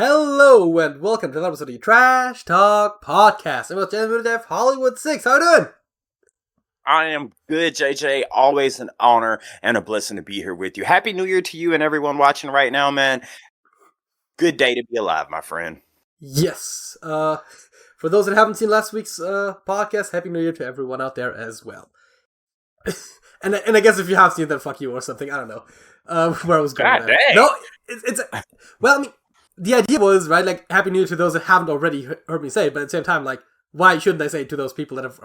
Hello and welcome to another episode of the Trash Talk Podcast. I'm with Gentleman Jeff Hollywood 6. How you doing? I am good, JJ. Always an honor and a blessing to be here with you. Happy New Year to you and everyone watching right now, man. Good day to be alive, my friend. Yes. For those that haven't seen last week's podcast, Happy New Year to everyone out there as well. and I guess if you have seen, then fuck you or something. I don't know where I was going. God dang. No, well, I mean, the idea was, right, like, Happy New Year to those that haven't already heard me say it, but at the same time, like, why shouldn't I say it to those people that have...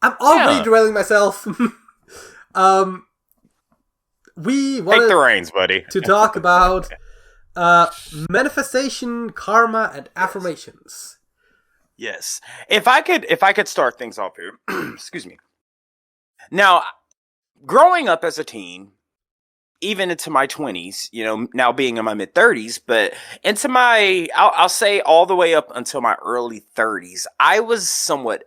I'm already derailing myself. We wanted Take the reins, buddy. to talk about manifestation, karma, and affirmations. Yes. If I could start things off here. Excuse me. Now, growing up as a teen, even into my 20s, now being in my mid-30s, but into my, I'll say all the way up until my early 30s, I was somewhat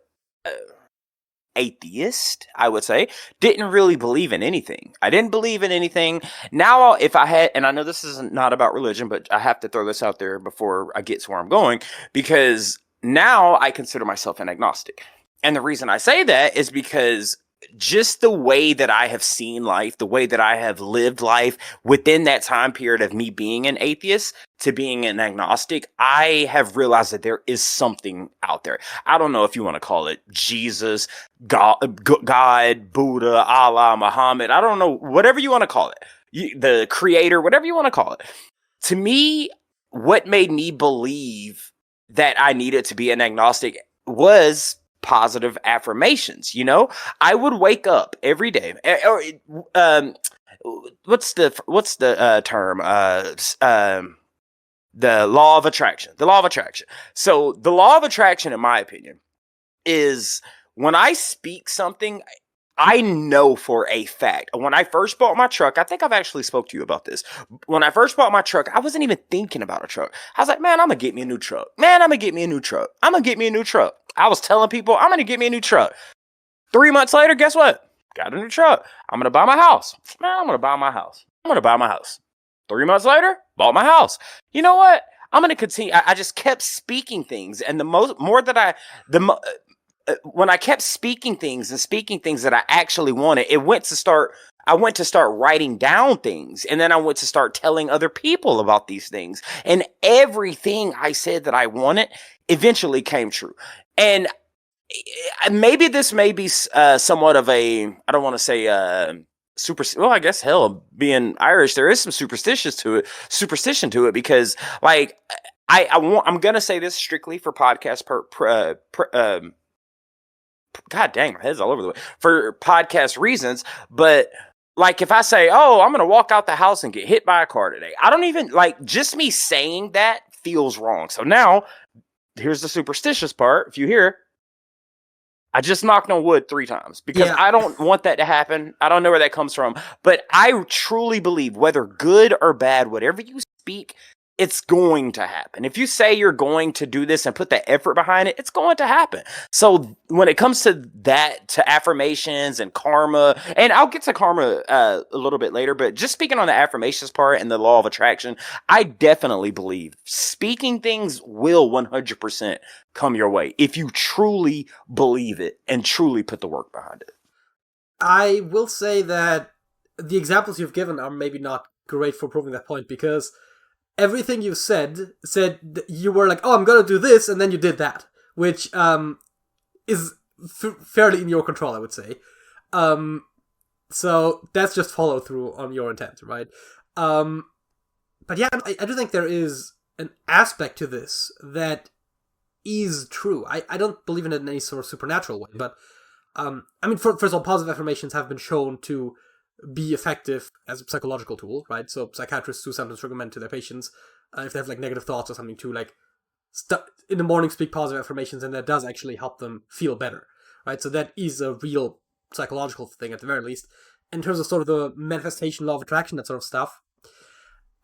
atheist, I would say. Didn't really believe in anything. I didn't believe in anything. Now, if I had, and I know this is not about religion, but I have to throw this out there before I get to where I'm going, because now I consider myself an agnostic. And the reason I say that is because just the way that I have seen life, the way that I have lived life within that time period of me being an atheist to being an agnostic, I have realized that there is something out there. I don't know if you want to call it Jesus, God, Buddha, Allah, Muhammad. I don't know, whatever you want to call it, the creator, whatever you want to call it. To me, what made me believe that I needed to be an agnostic was positive affirmations. I would wake up every day. What's the term? The law of attraction. The law of attraction. So the law of attraction, in my opinion, is when I speak something, I know for a fact. When I first bought my truck, I think I've actually spoke to you about this. When I first bought my truck, I wasn't even thinking about a truck. I was like, man, I'm going to get me a new truck. Man, I'm going to get me a new truck. I'm going to get me a new truck. I was telling people, I'm going to get me a new truck. 3 months later, guess what? Got a new truck. I'm going to buy my house. Man, I'm going to buy my house. I'm going to buy my house. 3 months later, bought my house. You know what? I'm going to continue. I just kept speaking things. And when I kept speaking things that I actually wanted, I went to start writing down things. And then I went to start telling other people about these things. And everything I said that I wanted eventually came true. And maybe this may be somewhat of a, I don't want to say well, I guess hell, being Irish, there is some superstition to it because, like, I'm gonna say this strictly for podcast God dang, my head's all over the way. For podcast reasons, but like if I say, oh, I'm going to walk out the house and get hit by a car today, I don't even, like, just me saying that feels wrong. So now, here's the superstitious part. If you hear, I just knocked on wood 3 times because I don't want that to happen. I don't know where that comes from, but I truly believe whether good or bad, whatever you speak, it's going to happen. If you say you're going to do this and put the effort behind it, it's going to happen. So when it comes to that, to affirmations and karma, and I'll get to karma a little bit later, but just speaking on the affirmations part and the law of attraction, I definitely believe speaking things will 100% come your way if you truly believe it and truly put the work behind it. I will say that the examples you've given are maybe not great for proving that point because everything you said you were like, oh, I'm going to do this, and then you did that, which is fairly in your control, I would say. So that's just follow through on your intent, right? But yeah, I do think there is an aspect to this that is true. I don't believe in it in any sort of supernatural way, but I mean, first of all, positive affirmations have been shown to be effective as a psychological tool, right? So psychiatrists do sometimes recommend to their patients if they have like negative thoughts or something to like in the morning speak positive affirmations, and that does actually help them feel better, right? So that is a real psychological thing at the very least. In terms of sort of the manifestation, law of attraction, that sort of stuff,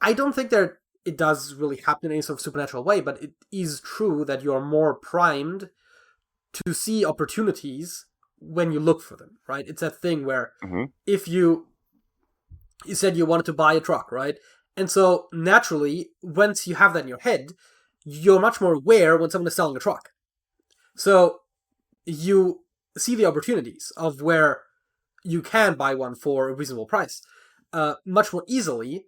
I don't think that it does really happen in any sort of supernatural way, but it is true that you are more primed to see opportunities when you look for them, right? It's that thing where if you said you wanted to buy a truck, right? And so naturally, once you have that in your head, you're much more aware when someone is selling a truck. So you see the opportunities of where you can buy one for a reasonable price much more easily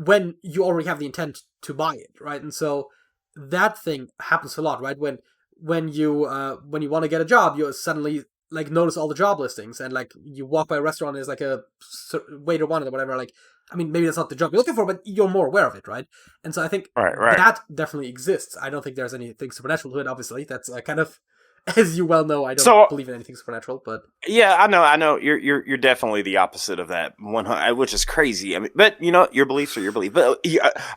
when you already have the intent to buy it, right? And so that thing happens a lot, right? When you want to get a job, you suddenly like notice all the job listings, and like you walk by a restaurant, and there's like a waiter wanted or whatever. Like, I mean, maybe that's not the job you're looking for, but you're more aware of it, right? And so I think that definitely exists. I don't think there's anything supernatural to it. Obviously, that's kind of, as you well know, I don't believe in anything supernatural. But yeah, I know. You're definitely the opposite of that one, which is crazy. I mean, but you know, your beliefs are your belief. But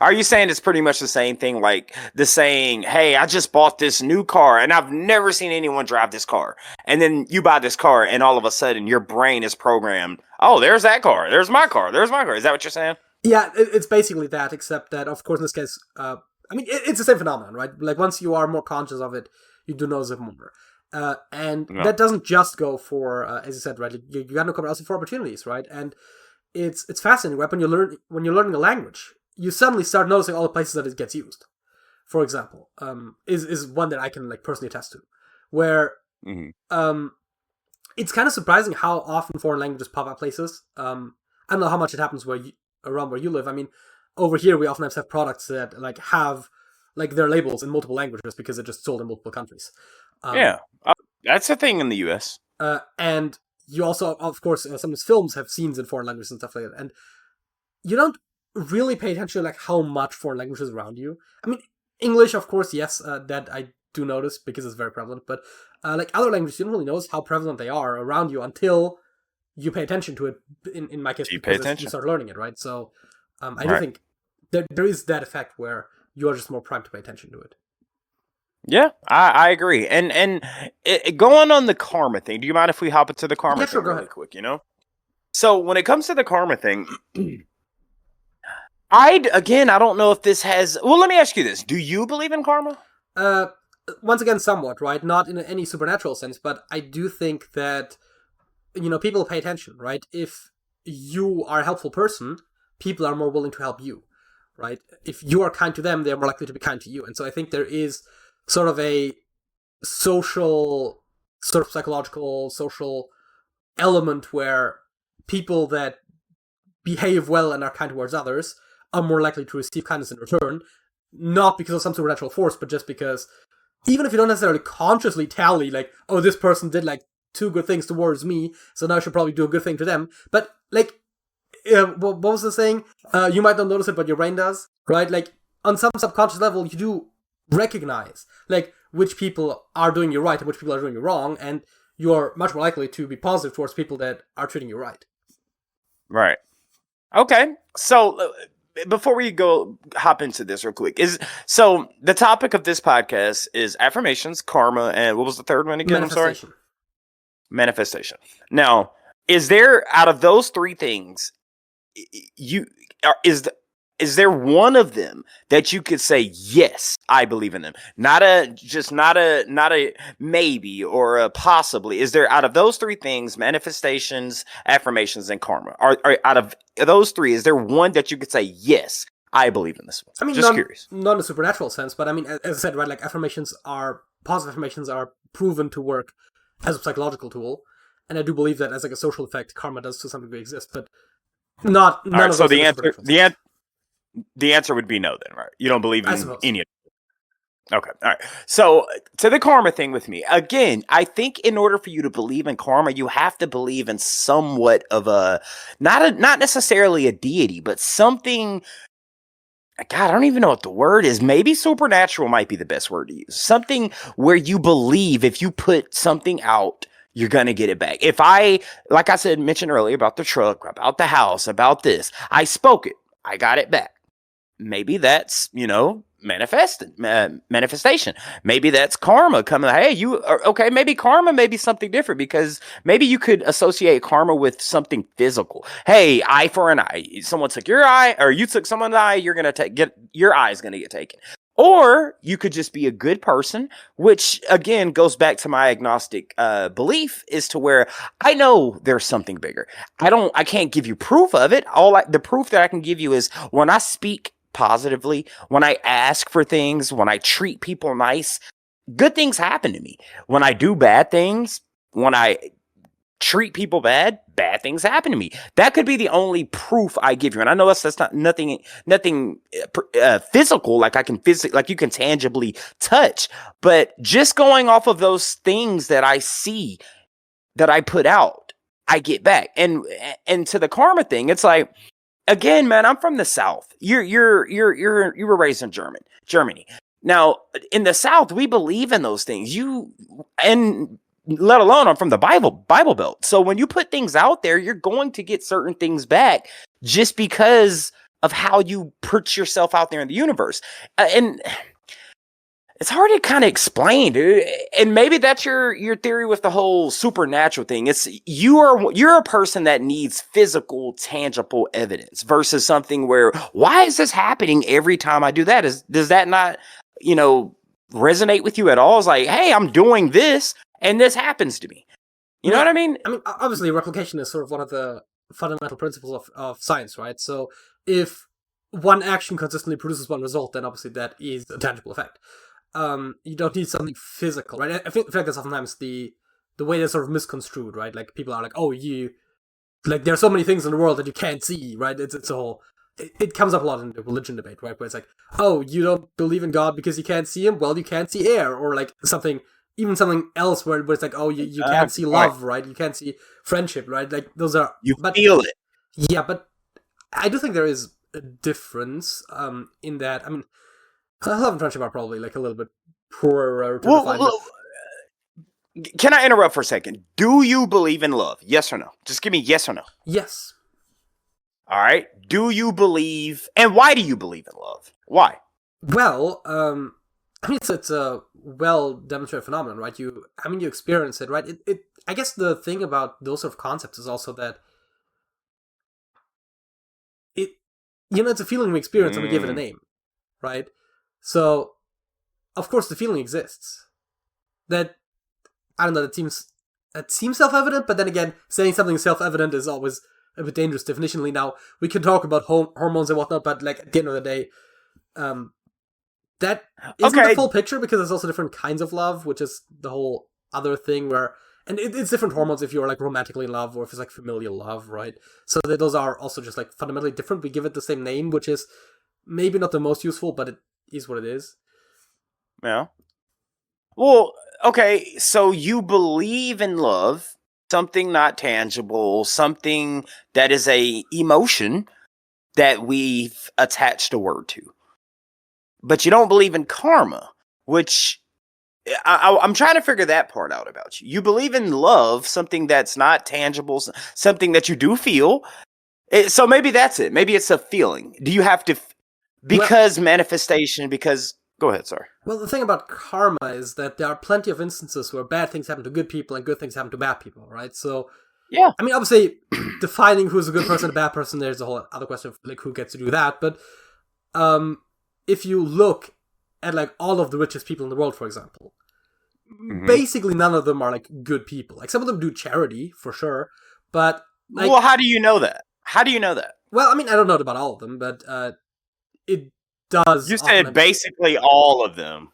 are you saying it's pretty much the same thing, like the saying, "Hey, I just bought this new car, and I've never seen anyone drive this car," and then you buy this car, and all of a sudden your brain is programmed. Oh, there's that car. There's my car. There's my car. Is that what you're saying? Yeah, it's basically that, except that, of course, in this case, I mean, it's the same phenomenon, right? Like, once you are more conscious of it, you do notice it more. And that doesn't just go for, as you said, right? You got no cover also for opportunities, right? And it's fascinating, right? When you're learning a language, you suddenly start noticing all the places that it gets used. For example, is one that I can like personally attest to, where it's kind of surprising how often foreign languages pop up places. I don't know how much it happens around where you live. I mean, over here we often have products that like have like their labels in multiple languages because they're just sold in multiple countries. That's a thing in the U.S. And you also, of course, some of these films have scenes in foreign languages and stuff like that. And you don't really pay attention to like how much foreign language is around you. I mean, English, of course, yes, that I do notice because it's very prevalent. But like other languages, you don't really notice how prevalent they are around you until you pay attention to it. In my case, you start learning it, right? So I do think there is that effect where you are just more primed to pay attention to it. Yeah, I agree. And going on the karma thing, do you mind if we hop into the karma thing really quick, you know? So when it comes to the karma thing, I don't know if this has... Well, let me ask you this. Do you believe in karma? Once again, somewhat, right? Not in any supernatural sense, but I do think that, you know, people pay attention, right? If you are a helpful person, people are more willing to help you, right? If you are kind to them, they're more likely to be kind to you. And so I think there is sort of a social, sort of psychological, social element where people that behave well and are kind towards others are more likely to receive kindness in return, not because of some supernatural force, but just because even if you don't necessarily consciously tally, like, oh, this person did like 2 good things towards me, so now I should probably do a good thing to them. But like, what was the saying? You might not notice it, but your brain does, right? Like, on some subconscious level, you do recognize like which people are doing you right and which people are doing you wrong, and you're much more likely to be positive towards people that are treating you right. Right. Okay. So before we hop into this real quick, so the topic of this podcast is affirmations, karma, and what was the third one again? I'm sorry. Manifestation. Now, is there, out of those 3 things, is there one of them that you could say, yes, I believe in them? Not a maybe or a possibly. Is there, out of those 3 things, manifestations, affirmations, and karma, are out of those 3, is there one that you could say, yes, I believe in this one? I mean, just curious. Not in a supernatural sense, but I mean, as I said, right, like positive affirmations are proven to work as a psychological tool. And I do believe that as like a social effect, karma does to some degree exist, but none of those. So the answer would be no then, right? You don't believe in any of it. Okay, all right. So to the karma thing with me, again, I think in order for you to believe in karma, you have to believe in somewhat of not necessarily a deity, but something. God, I don't even know what the word is. Maybe supernatural might be the best word to use. Something where you believe if you put something out, you're going to get it back. If like I mentioned earlier about the truck, about the house, about this, I spoke it. I got it back. Maybe that's, manifestation. Maybe that's karma coming. Hey, okay, maybe karma may be something different, because maybe you could associate karma with something physical. Hey, eye for an eye. Someone took your eye, or you took someone's eye, you're going to get your eye is going to get taken. Or you could just be a good person, which again goes back to my agnostic belief, is to where I know there's something bigger. I can't give you proof of it. The proof that I can give you is when I speak positively, when I ask for things, when I treat people nice, good things happen to me. When I do bad things, when I treat people bad things happen to me. That could be the only proof I give you. And I know that's not nothing physical, like I can physically, like you can tangibly touch, but just going off of those things that I see, that I put out, I get back. And to the karma thing, it's like, again, man, I'm from the South. You were raised in Germany. Now, in the South, we believe in those things. And let alone I'm from the Bible Belt. So when you put things out there, you're going to get certain things back just because of how you put yourself out there in the universe. And it's hard to kind of explain, dude. And maybe that's your theory with the whole supernatural thing. It's you're a person that needs physical, tangible evidence versus something where, why is this happening every time I do that? Does that not, resonate with you at all? It's like, hey, I'm doing this and this happens to me. You know what I mean? I mean, obviously, replication is sort of one of the fundamental principles of science, right? So if one action consistently produces one result, then obviously that is a tangible effect. You don't need something physical, right? I feel like that's oftentimes the way that's sort of misconstrued, right? Like people are like, oh, there are so many things in the world that you can't see, right? It's a whole. It comes up a lot in the religion debate, right? Where it's like, oh, you don't believe in God because you can't see him? Well, you can't see air, or like something else where it's like, oh, you can't see love, right? You can't see friendship, right? Like those are feel it. Yeah, but I do think there is a difference in that. I mean, love and friendship are probably like a little bit poorer to define. Can I interrupt for a second? Do you believe in love? Yes or no? Just give me yes or no. Yes. All right. Do you believe, and why do you believe in love? Why? Well, I mean, it's a well demonstrated phenomenon, right? You experience it, right? I guess the thing about those sort of concepts is also that it's a feeling we experience and we give it a name, right? So, of course, the feeling exists. That, I don't know, that seems self-evident, but then again, saying something self-evident is always a bit dangerous definitionally. Now, we can talk about hormones and whatnot, but like at the end of the day, that isn't the full picture, because there's also different kinds of love, which is the whole other thing where, and it's different hormones if you're like romantically in love or if it's like familial love, right? So those are also just like fundamentally different. We give it the same name, which is maybe not the most useful, but it is what it is. Yeah. Well, okay, so you believe in love, something not tangible, something that is a emotion that we've attached a word to. But you don't believe in karma, which I'm trying to figure that part out about you. You believe in love, something that's not tangible, something that you do feel. So maybe that's it. Maybe it's a feeling. Do you have to, manifestation, because... Go ahead, sorry. Well, the thing about karma is that there are plenty of instances where bad things happen to good people and good things happen to bad people, right? So, yeah. I mean, obviously, defining who's a good person and a bad person, there's a whole other question of, like, who gets to do that. But if you look at, like, all of the richest people in the world, for example, basically none of them are, like, good people. Like, some of them do charity, for sure, but... Like, well, how do you know that? How do you know that? Well, I mean, I don't know about all of them, but it does. You said basically all of them.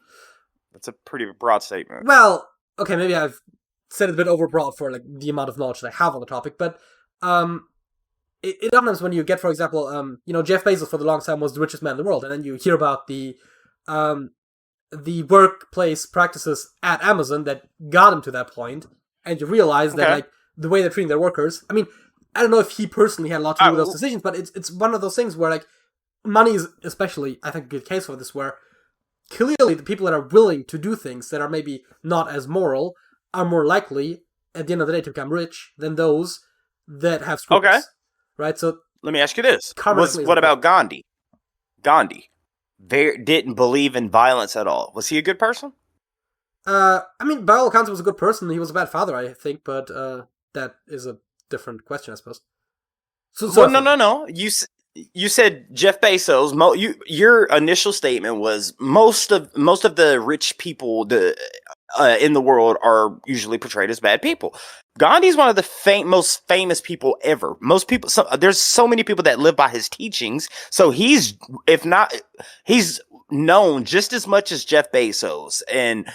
That's a pretty broad statement. Well, okay, maybe I've said it a bit overbroad for like the amount of knowledge that I have on the topic, but it sometimes when you get, for example, Jeff Bezos for the longest time was the richest man in the world, and then you hear about the workplace practices at Amazon that got him to that point, and you realize that like the way they're treating their workers. I mean, I don't know if he personally had a lot to do with those decisions, but it's one of those things where like money is especially, I think, a good case for this, where clearly the people that are willing to do things that are maybe not as moral are more likely at the end of the day to become rich than those that have scruples. Okay. Right? So let me ask you this. What about Gandhi? Gandhi didn't believe in violence at all. Was he a good person? I mean, by all accounts, he was a good person. He was a bad father, I think, but that is a different question, I suppose. No. you said Jeff Bezos. Your initial statement was most of the rich people in the world are usually portrayed as bad people. Gandhi's one of the most famous people ever. Most people, there's so many people that live by his teachings. So he's, if not, he's known just as much as Jeff Bezos and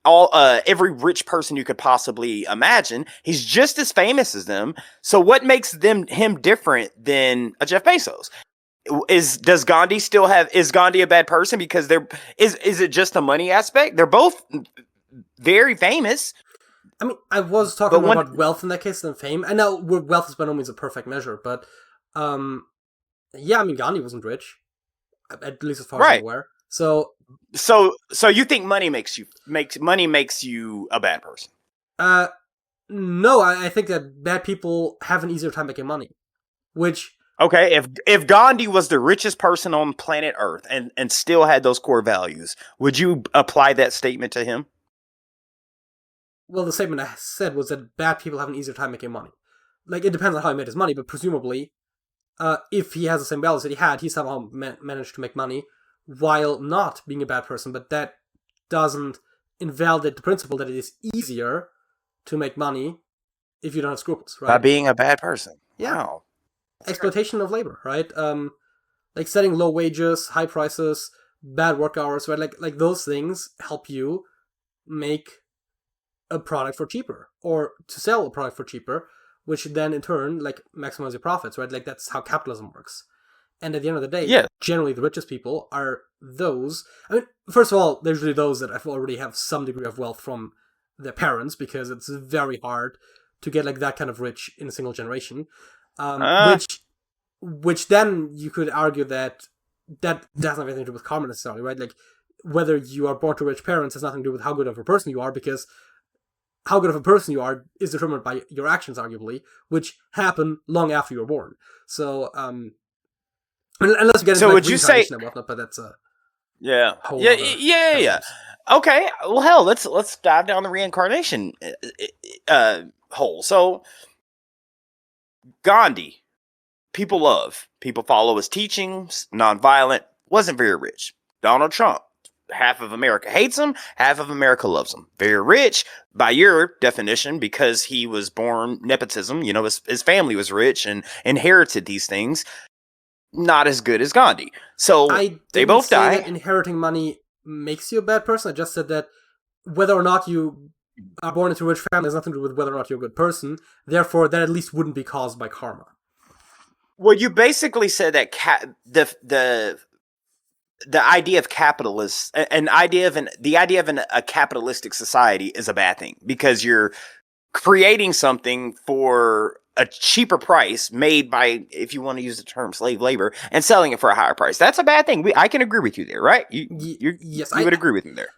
all every rich person you could possibly imagine. He's just as famous as them. So what makes him different than a Jeff Bezos? Is Gandhi a bad person because is it just a money aspect? They're both very famous. I mean, I was talking more about wealth in that case than fame. I know wealth is by no means a perfect measure, but yeah, I mean, Gandhi wasn't rich, at least as far as I'm aware. So you think money makes you a bad person? No, I think that bad people have an easier time making money, which. Okay, if Gandhi was the richest person on planet Earth and still had those core values, would you apply that statement to him? Well, the statement I said was that bad people have an easier time making money. Like, it depends on how he made his money, but presumably, if he has the same values that he had, he somehow managed to make money while not being a bad person, but that doesn't invalidate the principle that it is easier to make money if you don't have scruples, right? By being a bad person. Yeah. Wow. Exploitation of labor, right? Like setting low wages, high prices, bad work hours, right? Like those things help you make a product for cheaper, or to sell a product for cheaper, which then in turn like maximize your profits, right? Like that's how capitalism works. And at the end of the day, generally the richest people are those. I mean, first of all, there's usually those that already have some degree of wealth from their parents, because it's very hard to get like that kind of rich in a single generation. Which then you could argue that doesn't have anything to do with karma necessarily, right? Like whether you are born to rich parents has nothing to do with how good of a person you are, because how good of a person you are is determined by your actions, arguably, which happen long after you were born. So, unless you get into reincarnation and whatnot, but that's a whole yeah. Okay, well, hell, let's dive down the reincarnation hole. So, Gandhi, people follow his teachings, nonviolent, wasn't very rich. Donald Trump, half of America hates him, half of America loves him. Very rich, by your definition, because he was born nepotism, his family was rich and inherited these things. Not as good as Gandhi. So, they both die. That inheriting money makes you a bad person. I just said that whether or not you are born into a rich family has nothing to do with whether or not you're a good person. Therefore, that at least wouldn't be caused by karma. Well, you basically said that the idea of capitalist, the idea of a capitalistic society is a bad thing, because you're creating something for a cheaper price, made by, if you want to use the term, slave labor, and selling it for a higher price. That's a bad thing. I can agree with you there, right? Yes, you would agree with me there.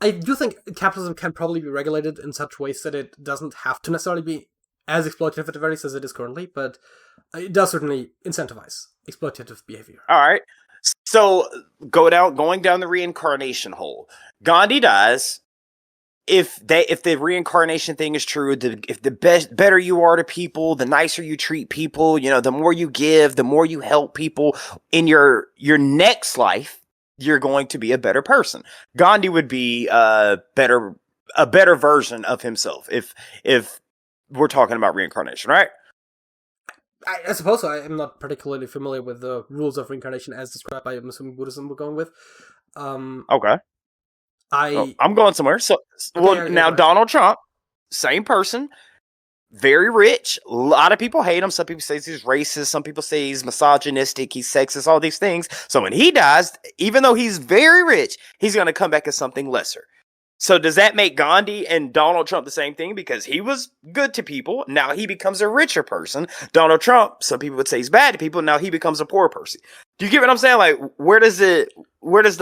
I do think capitalism can probably be regulated in such ways that it doesn't have to necessarily be as exploitative at the very least as it is currently, but it does certainly incentivize exploitative behavior. All right. So going down the reincarnation hole. Gandhi dies. If the reincarnation thing is true, if the better you are to people, the nicer you treat people, the more you give, the more you help people in your next life, you're going to be a better person. Gandhi would be a better version of himself if we're talking about reincarnation, right? I suppose so. I am not particularly familiar with the rules of reincarnation as described by Muslim Buddhism we're going with. Okay. I'm going somewhere. So, Donald Trump, same person, very rich. A lot of people hate him. Some people say he's racist. Some people say he's misogynistic. He's sexist. All these things. So when he dies, even though he's very rich, he's going to come back as something lesser. So does that make Gandhi and Donald Trump the same thing? Because he was good to people. Now he becomes a richer person. Donald Trump, some people would say he's bad to people. Now he becomes a poor person. Do you get what I'm saying? Like, where does the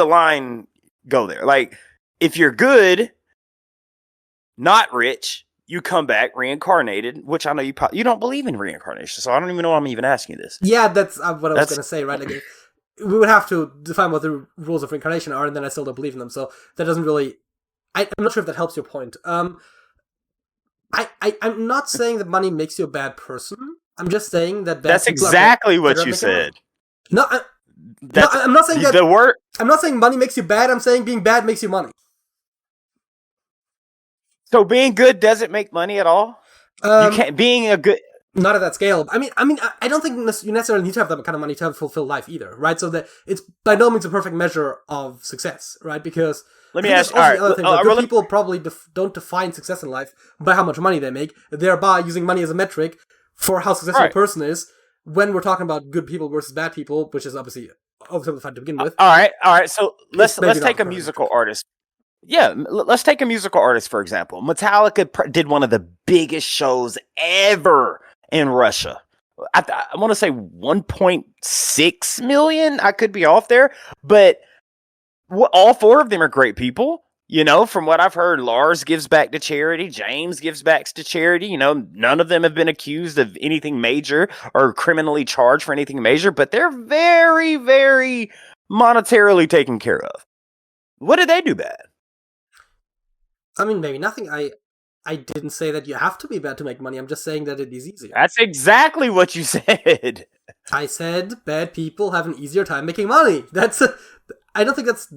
line go there? Like, if you're good, not rich, you come back reincarnated, which I know you don't believe in reincarnation. So I don't even know why I'm even asking you this. Yeah, that's what I was going to say, right? Like, we would have to define what the rules of reincarnation are, and then I still don't believe in them. So that doesn't really... I'm not sure if that helps your point. I'm not saying that money makes you a bad person. I'm just saying that that's exactly what you said. No, That's I'm not saying that. the word. I'm not saying money makes you bad. I'm saying being bad makes you money. So being good doesn't make money at all. You can't being a good. Not at that scale. I mean, I don't think you necessarily need to have that kind of money to have a fulfilled life either, right? So that it's by no means a perfect measure of success, right? Because Let me ask. All right, the other thing. Good people probably don't define success in life by how much money they make, thereby using money as a metric for how successful a person is. When we're talking about good people versus bad people, which is obviously oversimplified to begin with. All right. So let's take a musical artist. Yeah, let's take a musical artist for example. Metallica did one of the biggest shows ever in Russia. I want to say 1.6 million. I could be off there, but all four of them are great people. You know, from what I've heard, Lars gives back to charity. James gives back to charity. You know, none of them have been accused of anything major or criminally charged for anything major, but they're very, very monetarily taken care of. What did they do bad? I mean, maybe nothing. I didn't say that you have to be bad to make money. I'm just saying that it is easier. That's exactly what you said. I said bad people have an easier time making money. I don't think that's...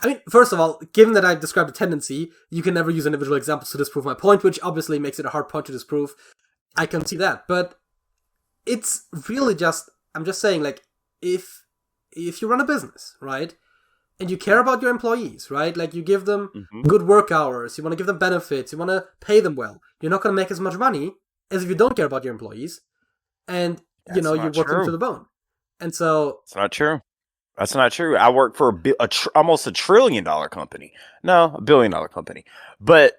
I mean, first of all, given that I've described a tendency, you can never use individual examples to disprove my point, which obviously makes it a hard point to disprove. I can see that, but it's really just... I'm just saying, like, if you run a business, right, and you care about your employees, right, like, you give them good work hours, you want to give them benefits, you want to pay them well, you're not going to make as much money as if you don't care about your employees, and, you work them to the bone. And so... It's not true. That's not true. I work for almost $1 trillion company. No, $1 billion company. But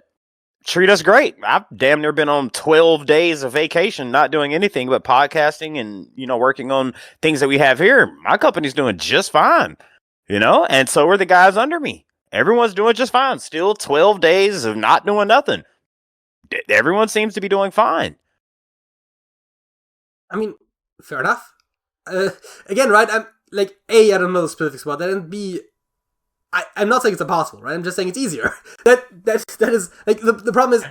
treat us great. I've damn near been on 12 days of vacation, not doing anything but podcasting and, working on things that we have here. My company's doing just fine, and so are the guys under me. Everyone's doing just fine. Still 12 days of not doing nothing. Everyone seems to be doing fine. I mean, fair enough. Again, right, I'm like, A, I don't know the specifics about that, and B, I'm not saying it's impossible, right? I'm just saying it's easier. That is, like, the problem is,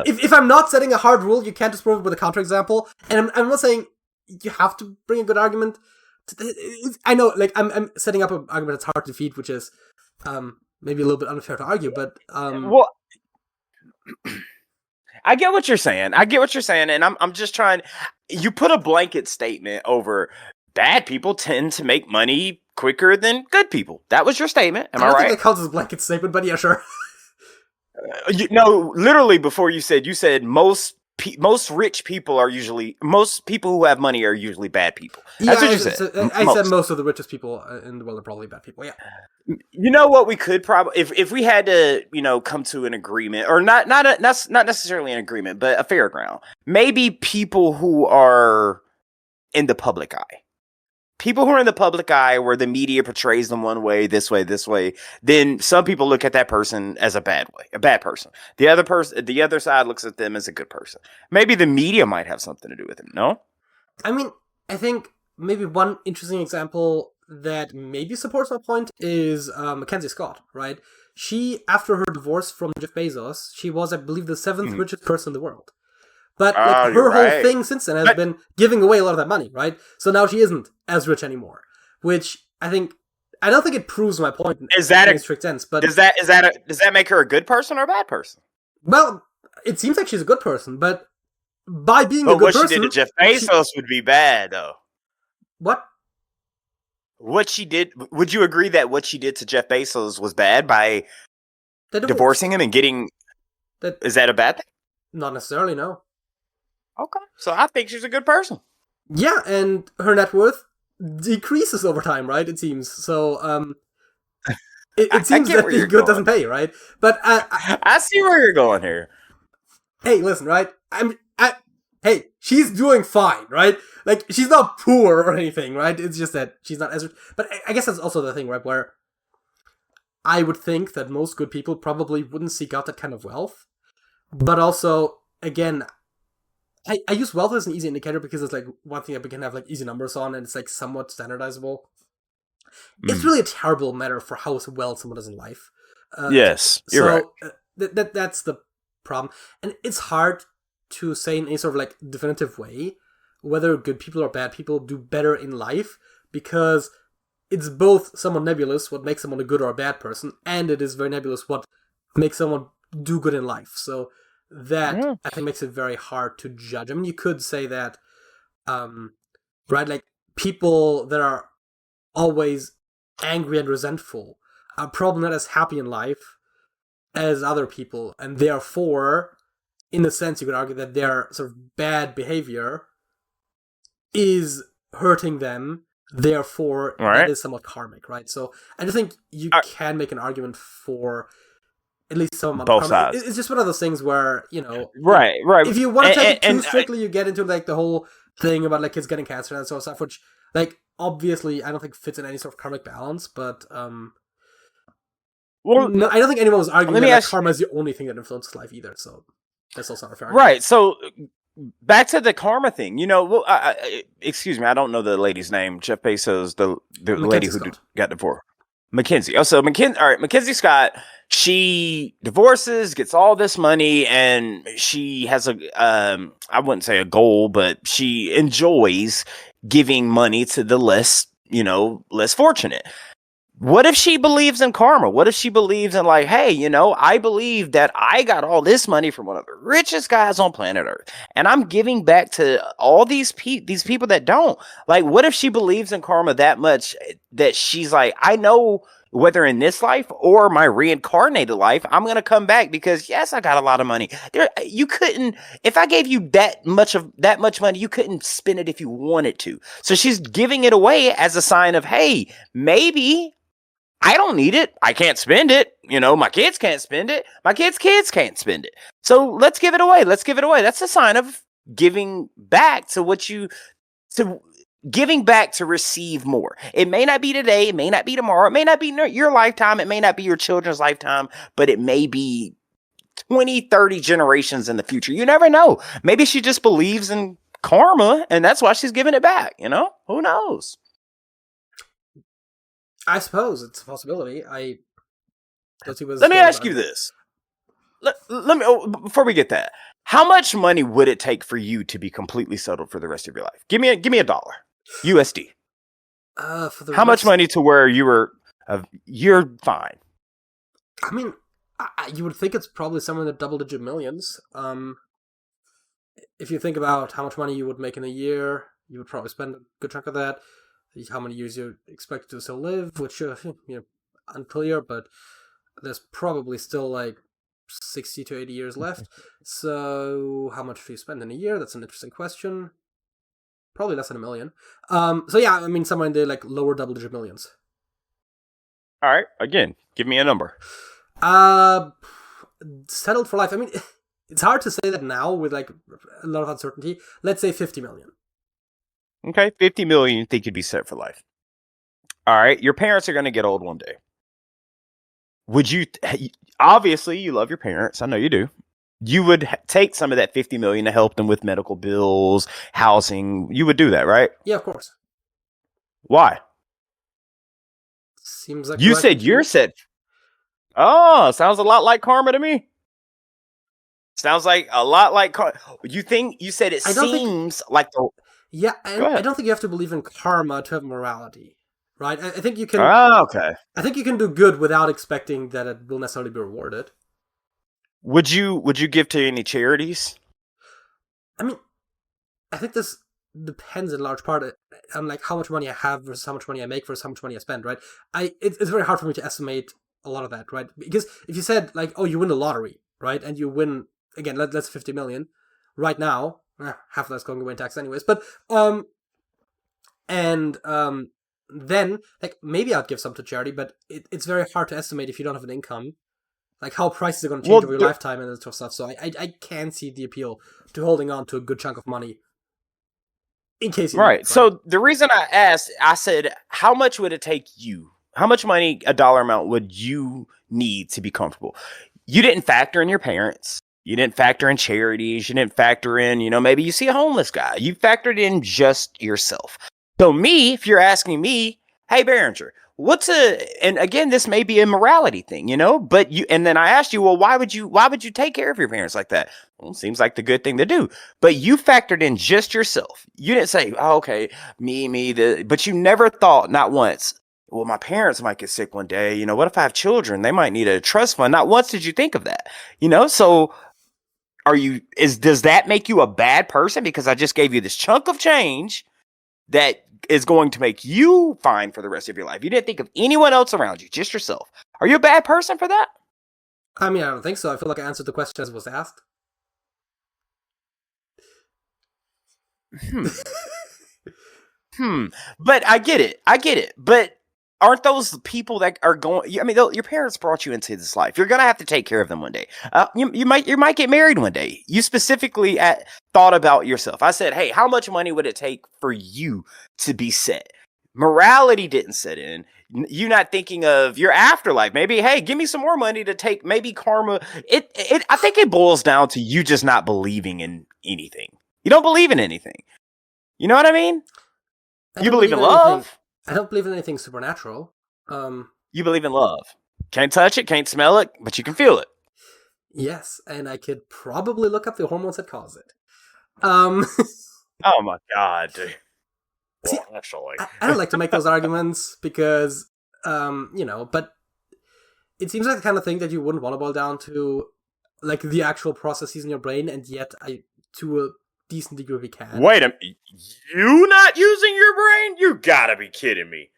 if I'm not setting a hard rule, you can't just prove it with a counterexample, and I'm not saying you have to bring a good argument. I know, like, I'm setting up an argument that's hard to defeat, which is maybe a little bit unfair to argue, but... Well, I get what you're saying, and I'm just trying... You put a blanket statement over... Bad people tend to make money quicker than good people. That was your statement. Am I right? I don't think that counts as a blanket statement, but yeah, sure. No, literally before you said most rich people are usually... Most people who have money are usually bad people. That's what you said. I said most of the richest people in the world are probably bad people, yeah. You know what we could probably... If we had to, come to an agreement, or not necessarily an agreement, but a fair ground. Maybe people who are in the public eye. People who are in the public eye where the media portrays them one way, this way, then some people look at that person as a bad person. The other side looks at them as a good person. Maybe the media might have something to do with it, no? I mean, I think maybe one interesting example that maybe supports my point is Mackenzie Scott, right? She, after her divorce from Jeff Bezos, she was, I believe, the 7th richest person in the world. But like, her whole thing since then has been giving away a lot of that money, right? So now she isn't as rich anymore, which I don't think it proves my point in a strict sense. But does that make her a good person or a bad person? Well, it seems like she's a good person, but by being a good person, what she did to Jeff Bezos would be bad, though. What? What she did? Would you agree that what she did to Jeff Bezos was bad by divorcing him and getting? Is that a bad thing? Not necessarily, no. Okay, so I think she's a good person. Yeah, and her net worth decreases over time, right? It seems so. It seems that being good doesn't pay, right? But I see where you're going here. Hey, listen, right? Hey, she's doing fine, right? Like, she's not poor or anything, right? It's just that she's not as rich. But I guess that's also the thing, right? Where I would think that most good people probably wouldn't seek out that kind of wealth. But also, again, I use wealth as an easy indicator because it's like one thing that we can have like easy numbers on, and it's like somewhat standardizable. It's really a terrible matter for how well someone does in life. Yes, you're right. That's the problem, and it's hard to say in any sort of like definitive way whether good people or bad people do better in life, because it's both somewhat nebulous what makes someone a good or a bad person, and it is very nebulous what makes someone do good in life. So that, I think, makes it very hard to judge. I mean, you could say that, right, like, people that are always angry and resentful are probably not as happy in life as other people, and therefore, in a sense, you could argue that their sort of bad behavior is hurting them. Therefore, that is somewhat karmic, right? So I just think you can make an argument for at least some amount both of karma. sides. It's just one of those things where, you know, right. If you want to take it too strictly, you get into like the whole thing about like kids getting cancer and that sort of stuff, which, like, obviously I don't think fits in any sort of karmic balance. But well, no, I don't think anyone was arguing that karma is the only thing that influences life either. So that's also not a fair argument. Right. So back to the karma thing, you know. Well, excuse me, I don't know the lady's name. Jeff Bezos, the lady who got divorced, Mackenzie. Oh, so Mackenzie Scott. She divorces, gets all this money, and she has I wouldn't say a goal, but she enjoys giving money to the less fortunate. What if she believes in karma? What if she believes in, like, hey, you know, I believe that I got all this money from one of the richest guys on planet Earth, and I'm giving back to all these people that don't. Like, what if she believes in karma that much that she's like, I know whether in this life or my reincarnated life, I'm going to come back because, yes, I got a lot of money. You couldn't, if I gave you that much money, you couldn't spend it if you wanted to. So she's giving it away as a sign of, hey, maybe I don't need it. I can't spend it. You know, my kids can't spend it. My kids' kids can't spend it. So let's give it away. Let's give it away. That's a sign of giving back giving back to receive more. It may not be today. It may not be tomorrow. It may not be your lifetime. It may not be your children's lifetime, but it may be 20, 30 generations in the future. You never know. Maybe she just believes in karma and that's why she's giving it back. You know, who knows? I suppose it's a possibility. Let me ask you this. Let me, before we get that, how much money would it take for you to be completely settled for the rest of your life? Give me $1 USD. How much money to where you're fine? I mean, you would think it's probably somewhere in the double-digit millions. If you think about how much money you would make in a year, you would probably spend a good chunk of that. How many years you expect to still live, which unclear, but there's probably still like 60 to 80 years left. So how much do you spend in a year? That's an interesting question. Probably less than $1 million. So yeah, I mean, somewhere in the like lower double-digit millions. All right, again, give me a number. Settled for life. I mean, it's hard to say that now with like a lot of uncertainty. Let's say 50 million. Okay, 50 million you think you'd be set for life. All right, your parents are going to get old one day. Would you, obviously you love your parents, I know you do. You would take some of that 50 million to help them with medical bills, housing. You would do that, right? Yeah, of course. Why? Seems like you said you're set. Oh, sounds a lot like karma to me. Sounds like a lot like karma. You said it seems like the... Yeah, I don't think you have to believe in karma to have morality, right? I think you can. Okay. I think you can do good without expecting that it will necessarily be rewarded. Would you give to any charities? I mean, I think this depends in large part on like how much money I have versus how much money I make versus how much money I spend, right? It's very hard for me to estimate a lot of that, right? Because if you said like, oh, you win the lottery, right, and you win again, let's 50 million right now. Half of that's going away in tax anyways, but then like maybe I'd give some to charity, but it's very hard to estimate if you don't have an income, like how prices are going to change over your lifetime and that sort of stuff. So I can see the appeal to holding on to a good chunk of money in case you right. So the reason I asked, I said, how much would it take you? How much money, a dollar amount, would you need to be comfortable? You didn't factor in your parents. You didn't factor in charities. You didn't factor in, maybe you see a homeless guy. You factored in just yourself. So me, if you're asking me, hey, Behringer, and again, this may be a morality thing, but and then I asked you, well, why would you take care of your parents like that? Well, it seems like the good thing to do, but you factored in just yourself. You didn't say, oh, okay, but you never thought, not once, well, my parents might get sick one day. What if I have children? They might need a trust fund. Not once did you think of that, so does that make you a bad person? Because I just gave you this chunk of change that is going to make you fine for the rest of your life. You didn't think of anyone else around you, just yourself. Are you a bad person for that? I mean, I don't think so. I feel like I answered the question as it was asked. But I get it. But aren't those the people that are going? I mean, your parents brought you into this life. You're gonna have to take care of them one day. You might get married one day. You specifically thought about yourself. I said, hey, how much money would it take for you to be set? Morality didn't set in. You not thinking of your afterlife. Maybe, hey, give me some more money to take. Maybe karma. I think it boils down to you just not believing in anything. You don't believe in anything. You know what I mean? You believe in love? I don't believe in anything supernatural. You believe in love. Can't touch it, can't smell it, but you can feel it. Yes, and I could probably look up the hormones that cause it. Oh my god, dude. See, actually. I don't like to make those arguments because, but it seems like the kind of thing that you wouldn't want to boil down to, like, the actual processes in your brain, and yet to a decent degree we can. Wait a minute. You not using your brain? You gotta be kidding me.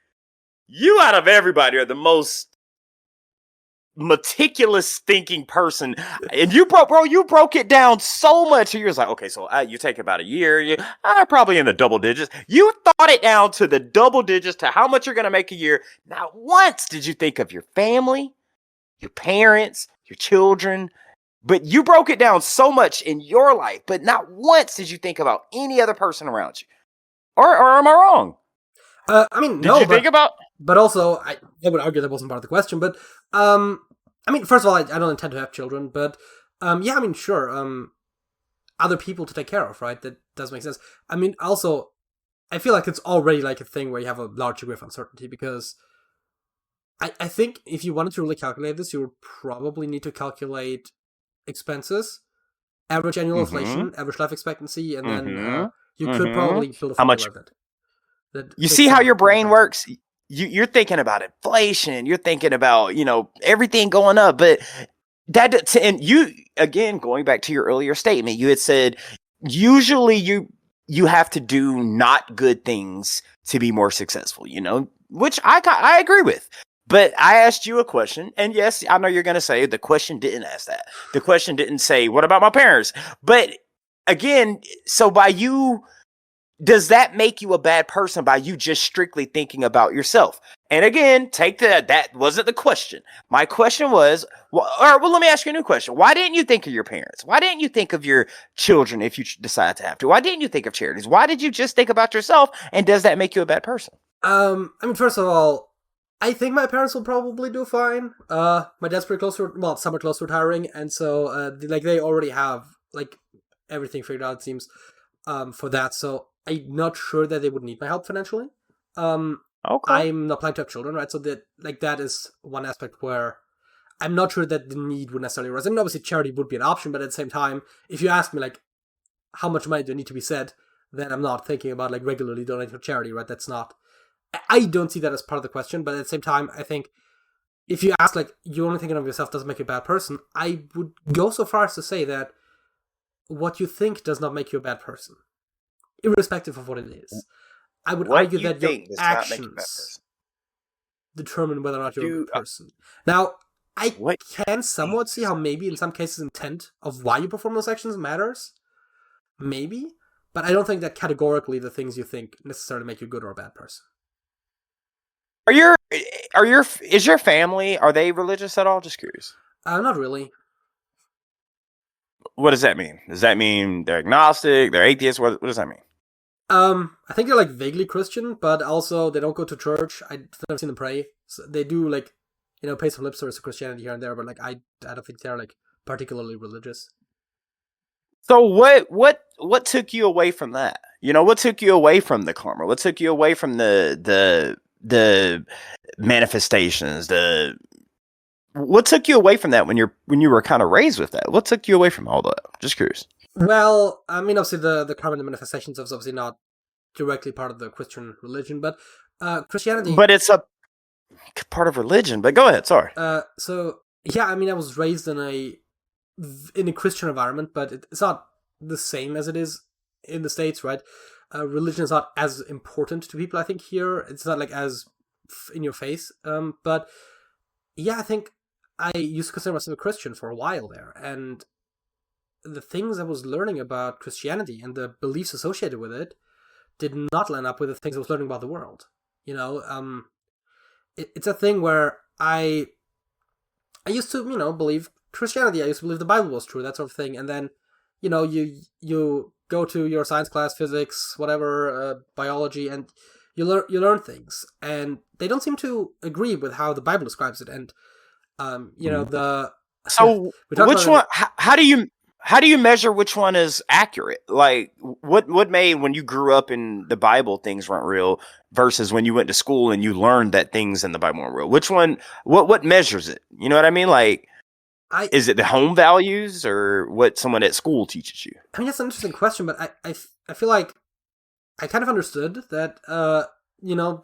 You out of everybody are the most meticulous thinking person. And you broke it down so much. You was like, okay, so you take about a year. You probably in the double digits. You thought it down to the double digits to how much you're going to make a year. Not once did you think of your family, your parents, your children. But you broke it down so much in your life, but not once did you think about any other person around you. Or am I wrong? I mean, no. Think about? But also, I would argue that wasn't part of the question. But I mean, first of all, I don't intend to have children. But yeah, I mean, sure. Other people to take care of, right? That does make sense. I mean, also, I feel like it's already like a thing where you have a large degree of uncertainty because I think if you wanted to really calculate this, you would probably need to calculate expenses, average annual inflation, average life expectancy, and then you could probably build a formula that you see how your brain works. You're thinking about inflation. You're thinking about everything going up, but and you again going back to your earlier statement, you had said usually you have to do not good things to be more successful. Which I agree with. But I asked you a question, and yes, I know you're going to say the question didn't ask that. The question didn't say, what about my parents? But again, so by you, does that make you a bad person by you just strictly thinking about yourself? And again, take that wasn't the question. My question was, let me ask you a new question. Why didn't you think of your parents? Why didn't you think of your children if you decide to have to? Why didn't you think of charities? Why did you just think about yourself? And does that make you a bad person? I mean, first of all, I think my parents will probably do fine. My dad's pretty close to, somewhat close to retiring, and so, they already have, everything figured out, it seems, for that, so I'm not sure that they would need my help financially. Okay. I'm not planning to have children, right, so that is one aspect where I'm not sure that the need would necessarily arise. I mean, obviously, charity would be an option, but at the same time, if you ask me, how much money do I need to be set, then I'm not thinking about, regularly donating to charity, right, that's not... I don't see that as part of the question, but at the same time, I think if you ask, you're only thinking of yourself doesn't make you a bad person, I would go so far as to say that what you think does not make you a bad person, irrespective of what it is. I would argue that your actions determine whether or not you're a good person. Now, I can somewhat see how maybe in some cases intent of why you perform those actions matters. Maybe. But I don't think that categorically the things you think necessarily make you a good or a bad person. Is your family, are they religious at all? Just curious. Not really. What does that mean? Does that mean they're agnostic? They're atheists? What does that mean? I think they're vaguely Christian, but also they don't go to church. I've never seen them pray. So they do pay some lip service to Christianity here and there, but I don't think they're particularly religious. So what took you away from that? What took you away from the karma? What took you away from the the manifestations, what took you away from that when you were kind of raised with that? What took you away from all that? Just curious. Well, I mean, obviously the carbon manifestations is obviously not directly part of the Christian religion, but Christianity. But it's a part of religion. But go ahead. Sorry. So yeah, I mean, I was raised in a Christian environment, but it's not the same as it is in the States, right? Religion is not as important to people, I think, here. It's not like as in your face. But yeah, I think I used to consider myself a Christian for a while there, and the things I was learning about Christianity and the beliefs associated with it did not line up with the things I was learning about the world. You know, it's a thing where I used to, believe Christianity. I used to believe the Bible was true, that sort of thing. And then, you go to your science class, physics, whatever, biology, and you learn things, and they don't seem to agree with how the Bible describes it. And so which one? How do you measure which one is accurate? Like, what made when you grew up in the Bible things weren't real versus when you went to school and you learned that things in the Bible weren't real? Which one? What measures it? You know what I mean? Like, is it the home values or what someone at school teaches you? I mean, that's an interesting question, but I feel like I kind of understood that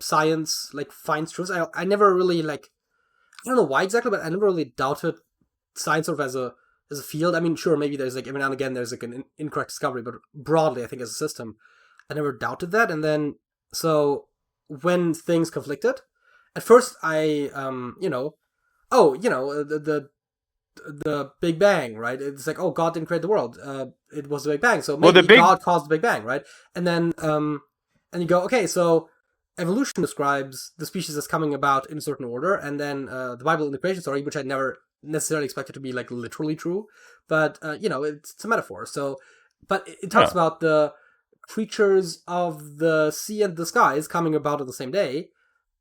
science like finds truths. I never really I don't know why exactly, but I never really doubted science sort of as a field. I mean, sure, maybe there's every now and again there's an incorrect discovery, but broadly, I think as a system, I never doubted that. And then, so when things conflicted, at first I, the Big Bang, right? It's like, oh, God didn't create the world. It was the Big Bang, so maybe God caused the Big Bang, right? And then, and you go, okay, so evolution describes the species that's coming about in a certain order, and then the Bible in the creation story, which I never necessarily expected to be literally true, but it's a metaphor. So, but it talks about the creatures of the sea and the skies coming about on the same day,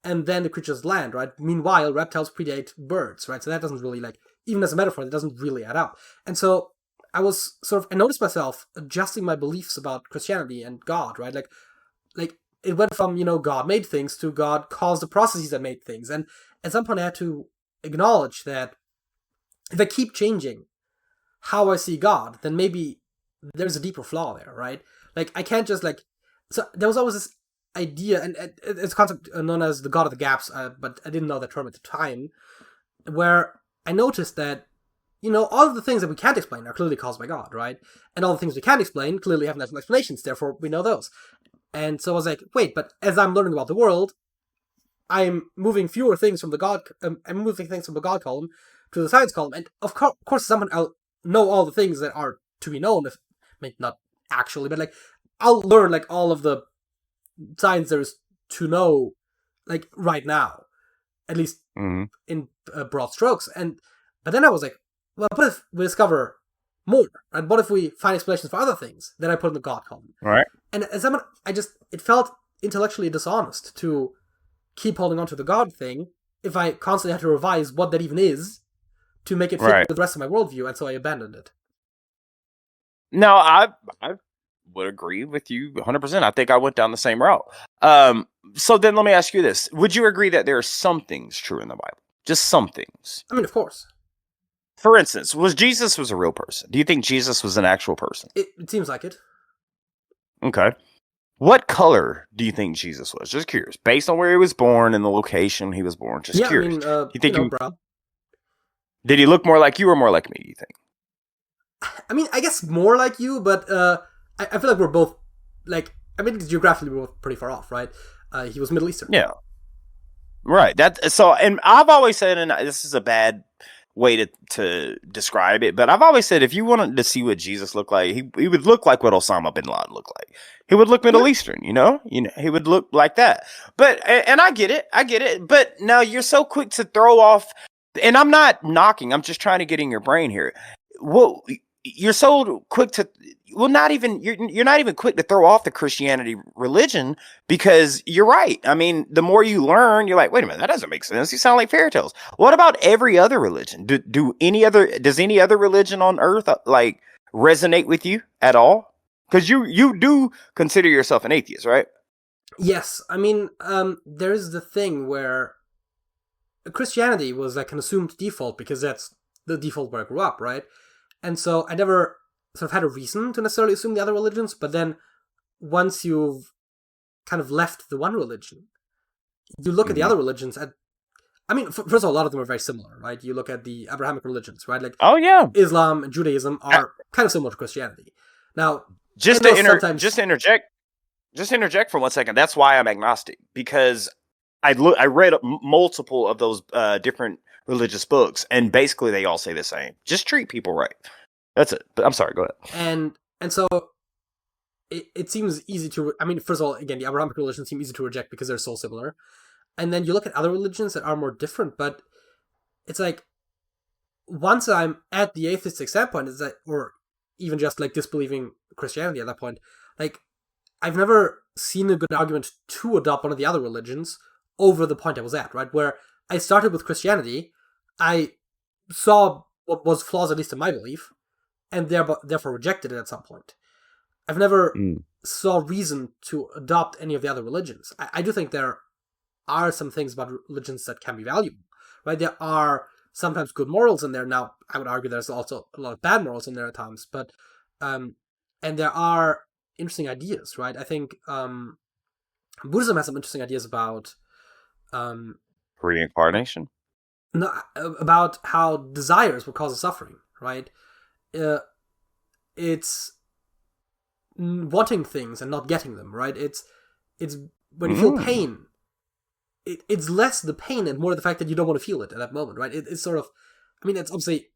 and then the creatures of land, right? Meanwhile, reptiles predate birds, right? So that doesn't really even as a metaphor, that doesn't really add up. And so I was I noticed myself adjusting my beliefs about Christianity and God, right? Like it went from, God made things to God caused the processes that made things. And at some point I had to acknowledge that if I keep changing how I see God, then maybe there's a deeper flaw there, right? Like, I can't just so there was always this idea, and it's a concept known as the God of the gaps, but I didn't know that term at the time, where I noticed that, all of the things that we can't explain are clearly caused by God, right? And all the things we can explain clearly have natural explanations, therefore we know those. And so I was like, wait, but as I'm learning about the world, I'm moving fewer things from the God, I'm moving things from the God column to the science column, and of course, someone I'll know all the things that are to be known, if maybe not actually, but I'll learn all of the science there is to know, right now, at least in broad strokes. But then I was like, well, what if we discover more? And what if we find explanations for other things that I put in the God column? Right. And as someone, it felt intellectually dishonest to keep holding on to the God thing if I constantly had to revise what that even is to make it fit with the rest of my worldview, and so I abandoned it. No, I would agree with you 100%. I think I went down the same route. So then let me ask you this. Would you agree that there are some things true in the Bible? Just some things? I mean, of course. For instance, Jesus was a real person? Do you think Jesus was an actual person? It seems like it. Okay. What color do you think Jesus was? Just curious. Based on where he was born and the location he was born. Just curious. I mean, you think brown. Did he look more like you or more like me, do you think? I mean, I guess more like you, but I feel like we're both, geographically we're both pretty far off, right? He was Middle Eastern. Yeah. Right. And I've always said, and this is a bad way to describe it, but I've always said if you wanted to see what Jesus looked like, he would look like what Osama bin Laden looked like. He would look Middle Eastern, he would look like that. But, and I get it, but now you're so quick to throw off, and I'm not knocking, I'm just trying to get in your brain here. Well, you're so quick to, you're not even quick to throw off the Christianity religion, because you're right. I mean, the more you learn, you're like, wait a minute, that doesn't make sense. You sound like fairy tales. What about every other religion? Does any other religion on earth resonate with you at all? Because you do consider yourself an atheist, right? Yes, I mean, there's the thing where Christianity was like an assumed default because that's the default where I grew up, right? And so I never sort of had a reason to necessarily assume the other religions, but then once you've kind of left the one religion, you look at the Hmm. other religions. I mean, first of all, a lot of them are very similar, right? You look at the Abrahamic religions, right? Like Oh yeah. Islam and Judaism I- are kind of similar to Christianity. Now, I just know to sometimes, just interject for 1 second. That's why I'm agnostic, because I read multiple of those different religious books, and basically they all say the same: just treat people right. That's it. But I'm sorry. Go ahead. and so it seems easy to. I mean, first of all, again, the Abrahamic religions seem easy to reject because they're so similar. And then you look at other religions that are more different, but it's like once I'm at the atheistic standpoint, is that, or even just like disbelieving Christianity at that point, like I've never seen a good argument to adopt one of the other religions over the point I was at, right? Where I started with Christianity, I saw what was flaws, at least in my belief, and therefore rejected it at some point. I've never Mm. saw reason to adopt any of the other religions. I do think there are some things about religions that can be valuable, right? There are sometimes good morals in there. Now, I would argue there's also a lot of bad morals in there at times, but and there are interesting ideas, right? I think Buddhism has some interesting ideas about um, Reincarnation. no, about how desires will cause suffering, right? Uh, it's wanting things and not getting them, right? It's when you feel Mm. pain, it's less the pain and more the fact that you don't want to feel it at that moment, right? It's sort of, I mean, it's obviously,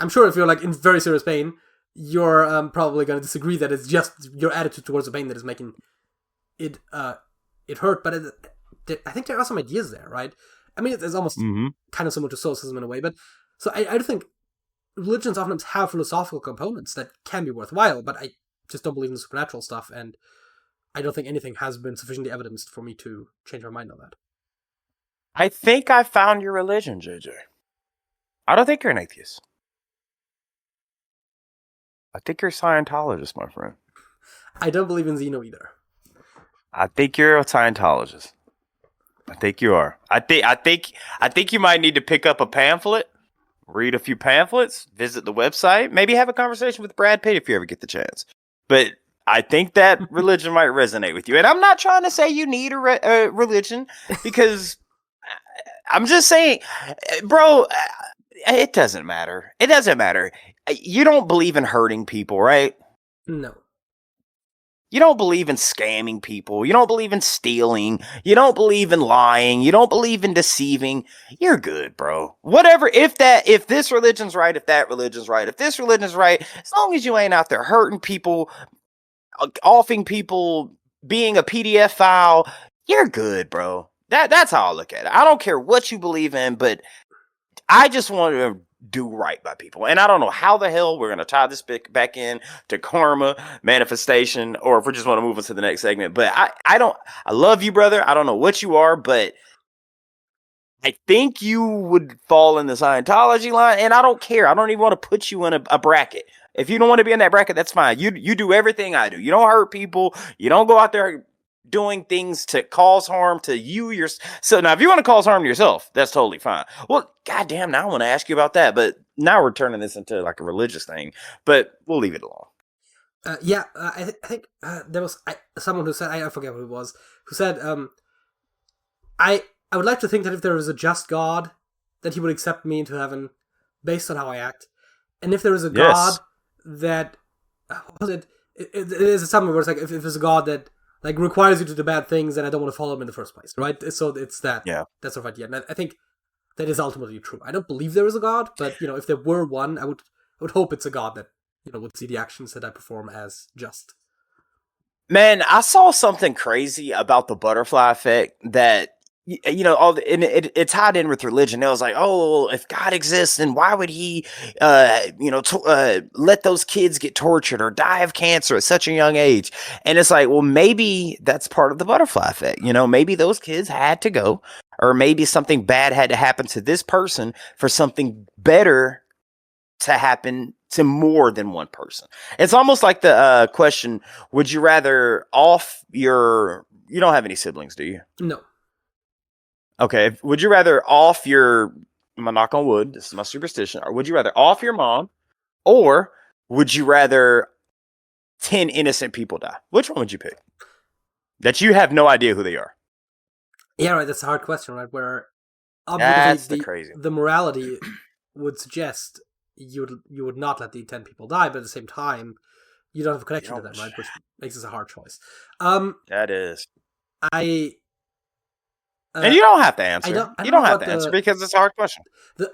I'm sure if you're like in very serious pain, you're probably going to disagree that it's just your attitude towards the pain that is making it it hurt. But I think there are some ideas there, right? I mean, it's almost Hmm. kind of similar to Stoicism in a way, but so I do think religions often have philosophical components that can be worthwhile, but I just don't believe in supernatural stuff, and I don't think anything has been sufficiently evidenced for me to change my mind on that. I think I found your religion, JJ. I don't think you're an atheist. I think you're a Scientologist, my friend. I don't believe in Zeno either. I think you're a Scientologist. I think you are. I think you might need to pick up a pamphlet, read a few pamphlets, visit the website, maybe have a conversation with Brad Pitt if you ever get the chance. But I think that religion might resonate with you. And I'm not trying to say you need a religion, because I'm just saying, bro, it doesn't matter. It doesn't matter. You don't believe in hurting people, right? No. You don't believe in scamming people. You don't believe in stealing. You don't believe in lying. You don't believe in deceiving. You're good, bro. Whatever. If this religion's right, if that religion's right, if this religion's right, as long as you ain't out there hurting people, offing people, being a PDF file, you're good, bro. That's how I look at it. I don't care what you believe in, but I just want to do right by people. And I don't know how the hell we're going to tie this back in to karma, manifestation, or if we just want to move on to the next segment. But I love you, brother. I don't know what you are, but I think you would fall in the Scientology line. And I don't care. I don't even want to put you in a bracket. If you don't want to be in that bracket, that's fine. You do everything I do. You don't hurt people. You don't go out there doing things to cause harm to you. So now if you want to cause harm to yourself, that's totally fine. Well, goddamn, now I want to ask you about that, but now we're turning this into like a religious thing, but we'll leave it alone. I think there was someone who said, I forget who it was, who said, I would like to think that if there is a just God, that he would accept me into heaven based on how I act. And if there is a God Yes. that, what was it? It is something where it's like, if there's a God that like requires you to do bad things, then I don't want to follow him in the first place, right? So it's Yeah. that sort of idea. And I think that is ultimately true. I don't believe there is a God, but if there were one, I would hope it's a God that would see the actions that I perform as just. Man, I saw something crazy about the butterfly effect that and it tied in with religion. It was like, oh, if God exists, then why would he, let those kids get tortured or die of cancer at such a young age? And it's like, well, maybe that's part of the butterfly effect. Maybe those kids had to go, or maybe something bad had to happen to this person for something better to happen to more than one person. It's almost like the question: would you rather off your you don't have any siblings, do you? No. Okay. Would you rather off your, I'm gonna knock on wood, this is my superstition, or would you rather off your mom, or would you rather 10 innocent people die? Which one would you pick? That you have no idea who they are. Yeah, right. That's a hard question, right? Where That's obviously the crazy. the morality would suggest you would not let the 10 people die, but at the same time, you don't have a connection to them, right? Which makes this a hard choice. That is. I. And you don't have to answer. I You don't don't know have about to answer because it's a hard question.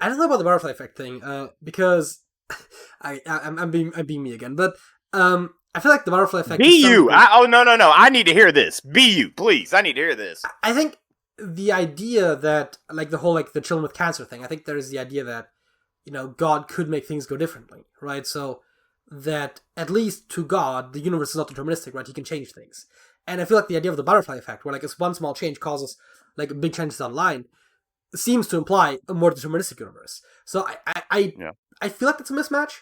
I don't know about the butterfly effect thing, because I'm being me again, but I feel like the butterfly effect. Be you. No. I need to hear this. Be you, please. I need to hear this. I think the idea that, like, the whole, like, the children with cancer thing, I think there is the idea that, God could make things go differently, right? So that at least to God, the universe is not deterministic, right? He can change things. And I feel like the idea of the butterfly effect, where, like, if one small change causes, like, big changes online, seems to imply a more deterministic universe. So I feel like it's a mismatch.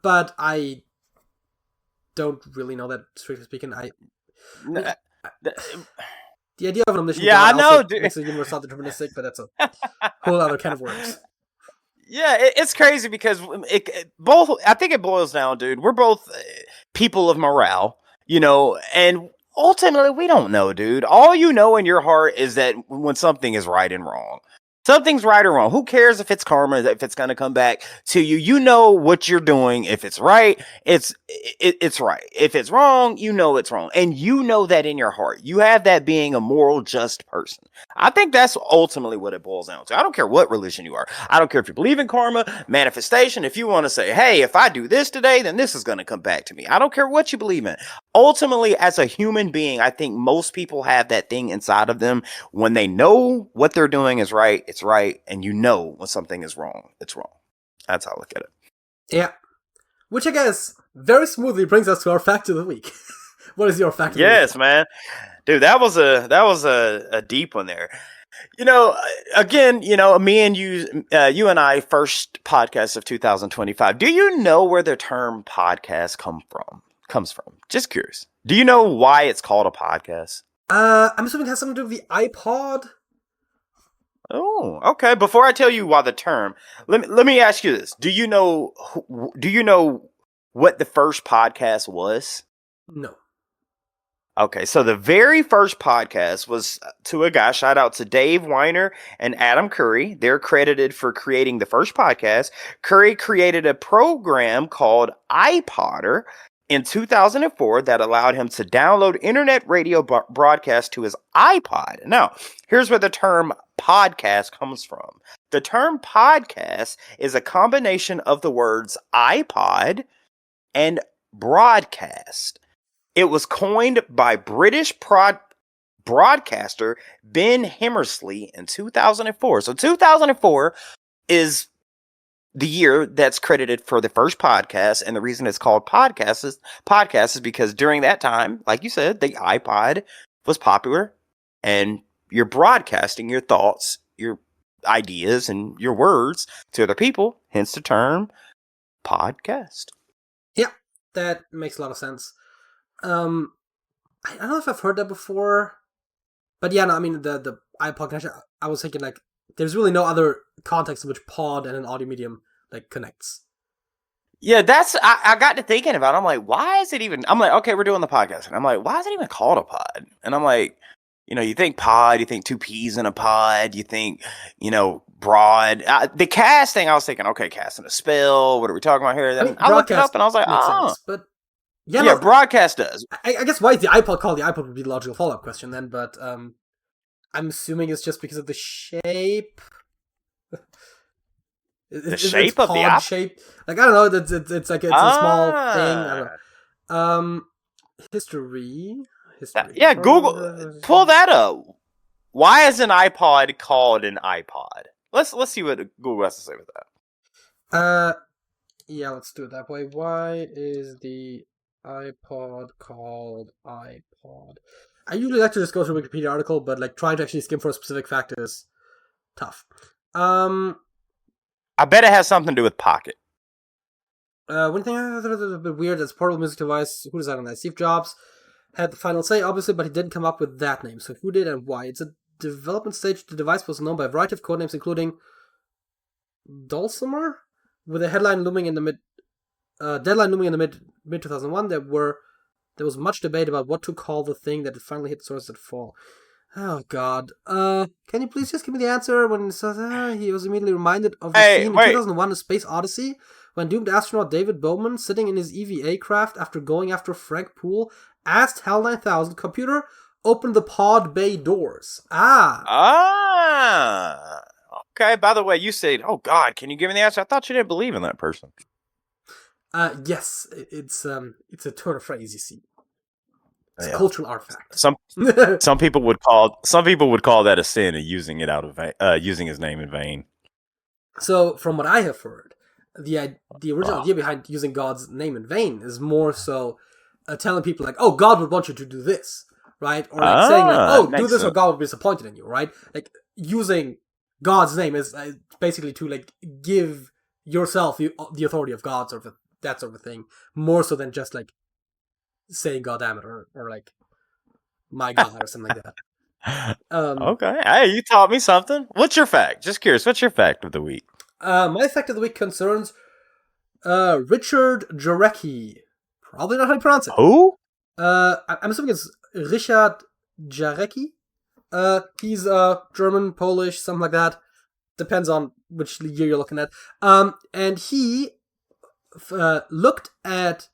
But I don't really know that, strictly speaking. The idea of an omniscient God also makes the universe not deterministic, but that's a whole other can of worms. Yeah, it's crazy because I think it boils down, dude. We're both people of morale, and ultimately we don't know, dude. All you know in your heart is that when something is right and wrong. Something's right or wrong. Who cares if it's karma, if it's going to come back to you? You know what you're doing. If it's right, it's right. If it's wrong, you know it's wrong. And you know that in your heart. You have that being a moral, just person. I think that's ultimately what it boils down to. I don't care what religion you are. I don't care if you believe in karma, manifestation. If you want to say, hey, if I do this today, then this is going to come back to me. I don't care what you believe in. Ultimately, as a human being, I think most people have that thing inside of them. When they know what they're doing is right, it's right. And you know when something is wrong, it's wrong. That's how I look at it. Yeah. Which I guess very smoothly brings us to our fact of the week. What is your fact of the week? Yes, man. Dude, that was a deep one there. Again, me and you and I, first podcast of 2025. Do you know where the term podcast comes from? Just curious. Do you know why it's called a podcast? I'm assuming it has something to do with the iPod. Oh, okay. Before I tell you why the term, let me ask you this: Do you know what the first podcast was? No. Okay, so the very first podcast was to a guy, shout out to Dave Weiner and Adam Curry. They're credited for creating the first podcast. Curry created a program called iPodder in 2004 that allowed him to download internet radio broadcast to his iPod. Now, here's where the term podcast comes from. The term podcast is a combination of the words iPod and broadcast. It was coined by British broadcaster Ben Hammersley in 2004. So 2004 is the year that's credited for the first podcast, and the reason it's called podcast is because during that time, like you said, the iPod was popular, and you're broadcasting your thoughts, your ideas, and your words to other people. Hence the term podcast. Yeah, that makes a lot of sense. I don't know if I've heard that before, but yeah, no, I mean the iPod connection. I was thinking, like, there's really no other context in which pod and an audio medium, like, connects. Yeah, I got to thinking about it. I'm like, why is it even? I'm like, okay, we're doing the podcast, and I'm like, why is it even called a pod? And I'm like, you think pod, you think two peas in a pod, you think, broad. The cast thing, I was thinking, okay, casting a spell. What are we talking about here? Then I looked it up, and I was like, sense, but. Yeah, broadcast does. I guess why is the iPod called the iPod would be the logical follow-up question then, but I'm assuming it's just because of the shape. The shape of the iPod? Shape? Like, I don't know, it's like, it's a small thing. I don't know. History. Yeah, Google, pull that up. Why is an iPod called an iPod? Let's see what Google has to say with that. Yeah, let's do it that way. Why is the iPod called iPod? I usually like to just go through a Wikipedia article, but, like, trying to actually skim for a specific fact is tough. I bet it has something to do with Pocket. One thing a bit weird, that's portable music device. Who designed that? Steve Jobs. had the final say, obviously, but he didn't come up with that name. So who did and why? It's a development stage. The device was known by a variety of codenames, including Dulcimer, with a headline looming in the deadline looming in the mid 2001. There was much debate about what to call the thing that finally hit stores that fall. Oh God. Can you please just give me the answer? When it says he was immediately reminded of the scene in 2001: A Space Odyssey, when doomed astronaut David Bowman, sitting in his EVA craft after going after Frank Poole, asked HAL 9000 computer, open the pod bay doors. Okay. By the way, you said, "Oh God, can you give me the answer?" I thought you didn't believe in that person. Yes, it's a turn of phrase. You see, it's a cultural artifact. Some people would call that a sin of using it using his name in vain. So, from what I have heard, the original idea behind using God's name in vain is more so telling people like, "Oh, God would want you to do this," right? Or like saying like, "Oh, do this, or God will be disappointed in you," right? Like using God's name is basically to like give yourself the authority of God, sort of that sort of thing, more so than just like saying "God damn it" or like "My God" or something like that. Okay, hey, you taught me something. What's your fact? Just curious. What's your fact of the week? My fact of the week concerns Richard Jarecki. Probably not how you pronounce it. Who? I'm assuming it's Richard Jarecki. He's German, Polish, something like that. Depends on which year you're looking at. And he looked at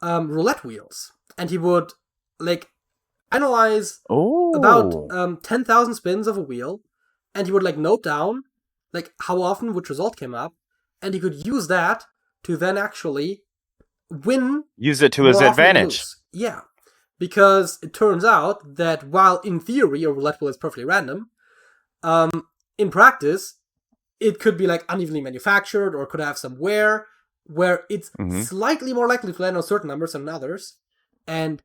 roulette wheels, and he would like analyze about 10,000 spins of a wheel, and he would like note down like how often which result came up, and he could use that to then actually win. Use it to his advantage. Yeah, because it turns out that while in theory a roulette wheel is perfectly random, in practice it could be like unevenly manufactured or could have some wear where it's slightly more likely to land on certain numbers than others. And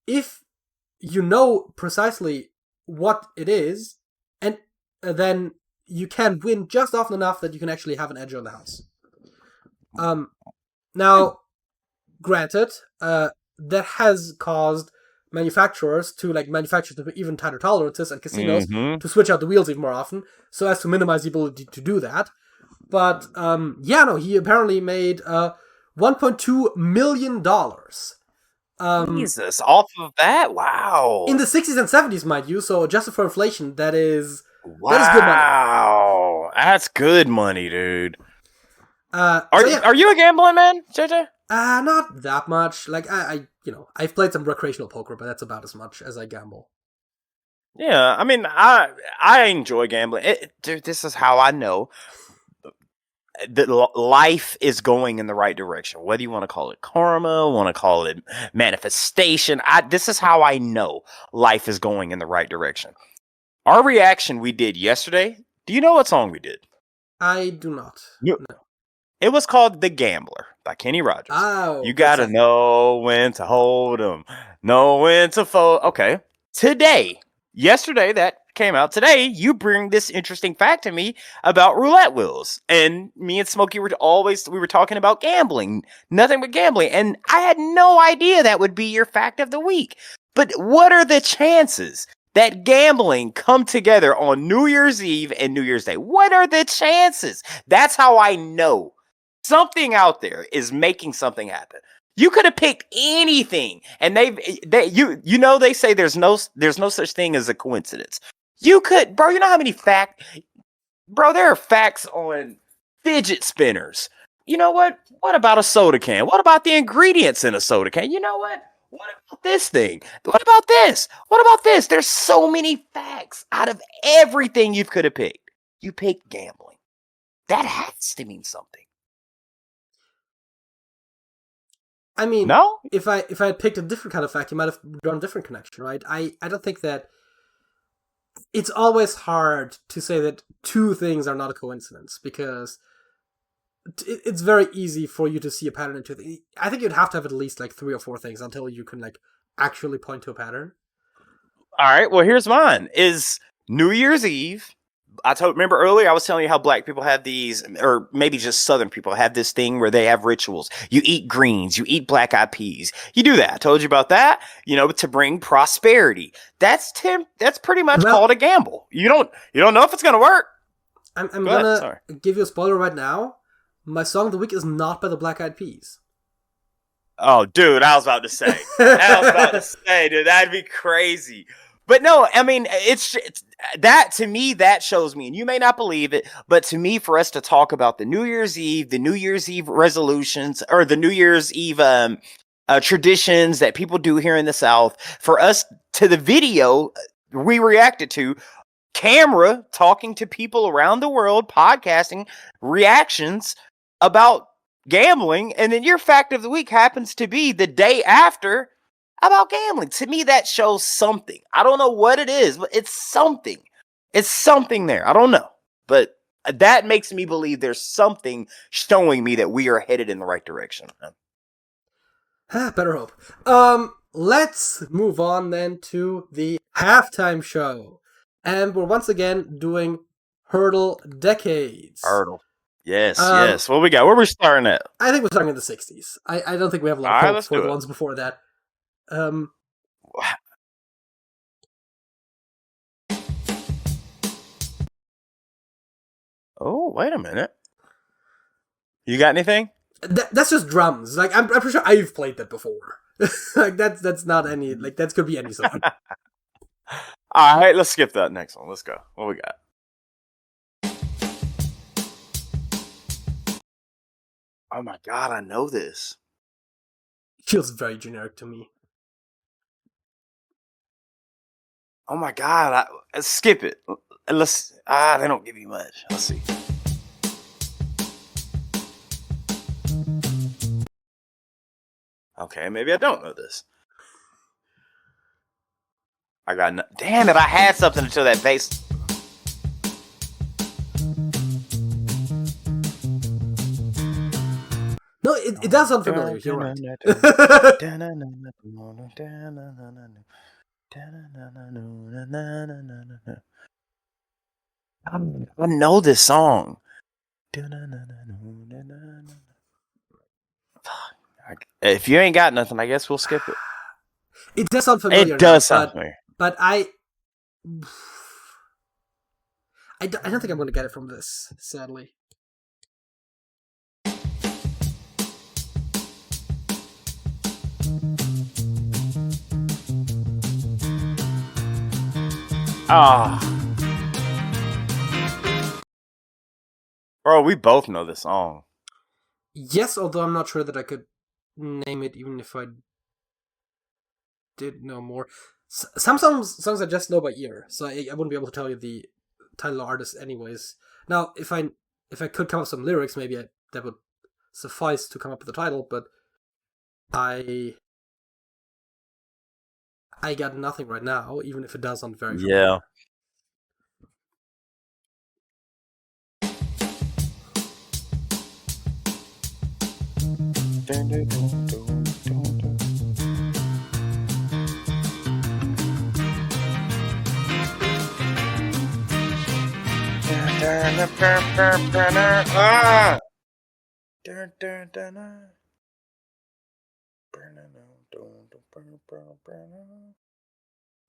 if you know precisely what it is, and then you can win just often enough that you can actually have an edge on the house. Now, granted, that has caused manufacturers to like manufacture even tighter tolerances and casinos to switch out the wheels even more often, so as to minimize the ability to do that. But he apparently made $1.2 million. Jesus, off of that? Wow. In the 60s and 70s, mind you, so adjusted for inflation, that is good money. Wow, that's good money, dude. Are you a gambling man, JJ? Not that much. Like I've played some recreational poker, but that's about as much as I gamble. Yeah, I mean, I enjoy gambling. Dude, this is how I know that life is going in the right direction. Whether you want to call it karma, want to call it manifestation, this is how I know life is going in the right direction. Our reaction we did yesterday. Do you know what song we did? I do not. No. It was called "The Gambler" by Kenny Rogers. Oh, you gotta know when to hold 'em, know when to fold. Okay, yesterday that came out. Today, you bring this interesting fact to me about roulette wheels, and me and Smokey we were talking about gambling, nothing but gambling, and I had no idea that would be your fact of the week. But what are the chances that gambling come together on New Year's Eve and New Year's Day? What are the chances? That's how I know something out there is making something happen. You could have picked anything, and they say there's no such thing as a coincidence. You could, bro. You know how many there are facts on fidget spinners. You know what? What about a soda can? What about the ingredients in a soda can? You know what? What about this thing? What about this? What about this? There's so many facts out of everything you could have picked. You picked gambling. That has to mean something. I mean, no? If I had picked a different kind of fact, you might have drawn a different connection, right? I don't think that it's always hard to say that two things are not a coincidence, because it's very easy for you to see a pattern in two things. I think you'd have to have at least like 3 or 4 things until you can like actually point to a pattern. All right, well, here's mine. Is New Year's Eve remember earlier I was telling you how black people have these, or maybe just Southern people have this thing where they have rituals. You eat greens, you eat black eyed peas. You do that. I told you about that, to bring prosperity. That's pretty much Well, called a gamble. You don't know if it's going to work. I'm gonna give you a spoiler right now. My song of the week is not by the Black Eyed Peas. Oh, dude, I was about to say, dude, that'd be crazy. But no, I mean, it's that to me, that shows me, and you may not believe it, but to me, for us to talk about the New Year's Eve resolutions, or the New Year's Eve traditions that people do here in the South, for us to the video we reacted to, camera talking to people around the world, podcasting reactions about gambling, and then your fact of the week happens to be the day after about gambling. To me, that shows something. I don't know what it is, but it's something. It's something there. I don't know, but that makes me believe there's something showing me that we are headed in the right direction. Better hope. Let's move on then to the halftime show, and we're once again doing Hurdle Decades. Hurdle. Yes, yes. What we got? Where are we starting at? I think we're starting in the 60s. I don't think we have a lot of hope for the ones before that. Oh, wait a minute. You got anything? That's just drums. Like, I'm pretty sure I've played that before. Like, that's not any, like, that could be any song. All right, let's skip that next one. Let's go. What we got? Oh my God, I know this. Feels very generic to me. Oh my God, skip it. Let's. They don't give you much. Let's see. Okay, maybe I don't know this. I got damn it! I had something until that bass. No, it does sound familiar. You're right. I know this song. If you ain't got nothing, I guess we'll skip it. It does sound familiar. It does sound familiar. But I don't think I'm going to get it from this, sadly. Bro, we both know this song. Yes, although I'm not sure that I could name it even if I did know more. Some songs I just know by ear, so I wouldn't be able to tell you the title of artist anyways. Now, if I could come up with some lyrics, maybe that would suffice to come up with the title, but I got nothing right now, even if it does sound very familiar. Yeah.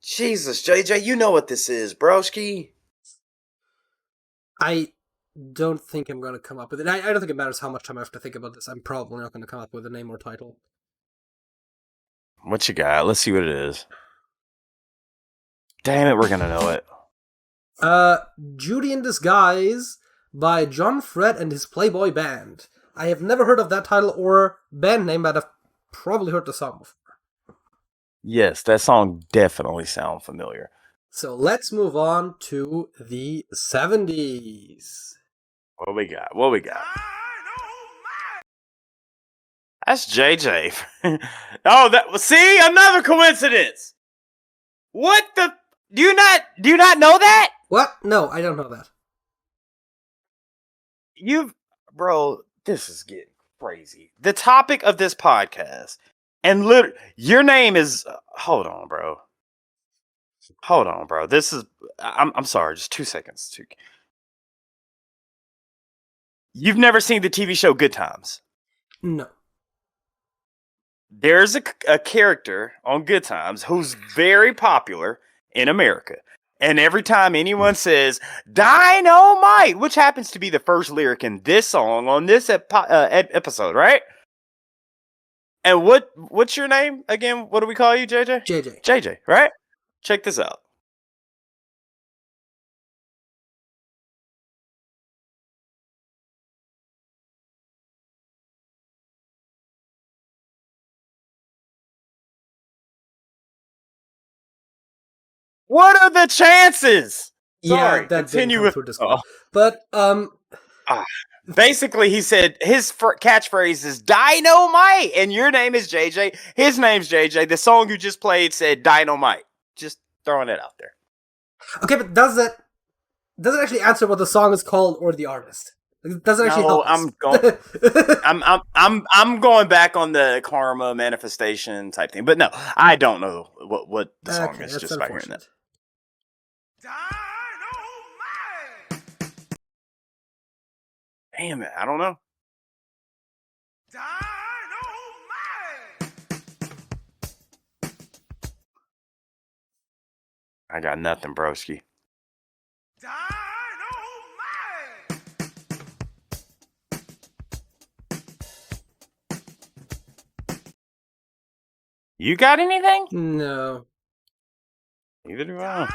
Jesus, JJ, you know what this is, broski. I don't think I'm going to come up with it. I don't think it matters how much time I have to think about this. I'm probably not going to come up with a name or title. What you got? Let's see what it is. Damn it, we're going to know it. Judy in Disguise by John Fred and his Playboy Band. I have never heard of that title or band name, but I've probably heard the song before. Yes, that song definitely sounds familiar. So let's move on to the 70s. What we got? That's JJ. See, another coincidence. What the? Do you not know that? What? No, I don't know that. Bro, this is getting crazy. The topic of this podcast, and your name is. Hold on, bro. This is. I'm sorry. Just 2 seconds. You've never seen the TV show Good Times? No. There's a character on Good Times who's very popular in America. And every time anyone says Dynamite, which happens to be the first lyric in this song on this episode, right? And what's your name again? What do we call you, JJ? JJ. JJ, right? Check this out. What are the chances? Sorry, Yeah, that didn't continue come with through Discord. But basically, he said his catchphrase is Dynamite, and your name is JJ. His name's JJ. The song you just played said Dynamite. Just throwing it out there. okay, but does it actually answer what the song is called or the artist? Does it actually help us? I'm going back on the karma manifestation type thing, but no, I don't know what the song is. Just by hearing that. Damn it, I don't know. I got nothing, broski. You got anything? No. Neither do I.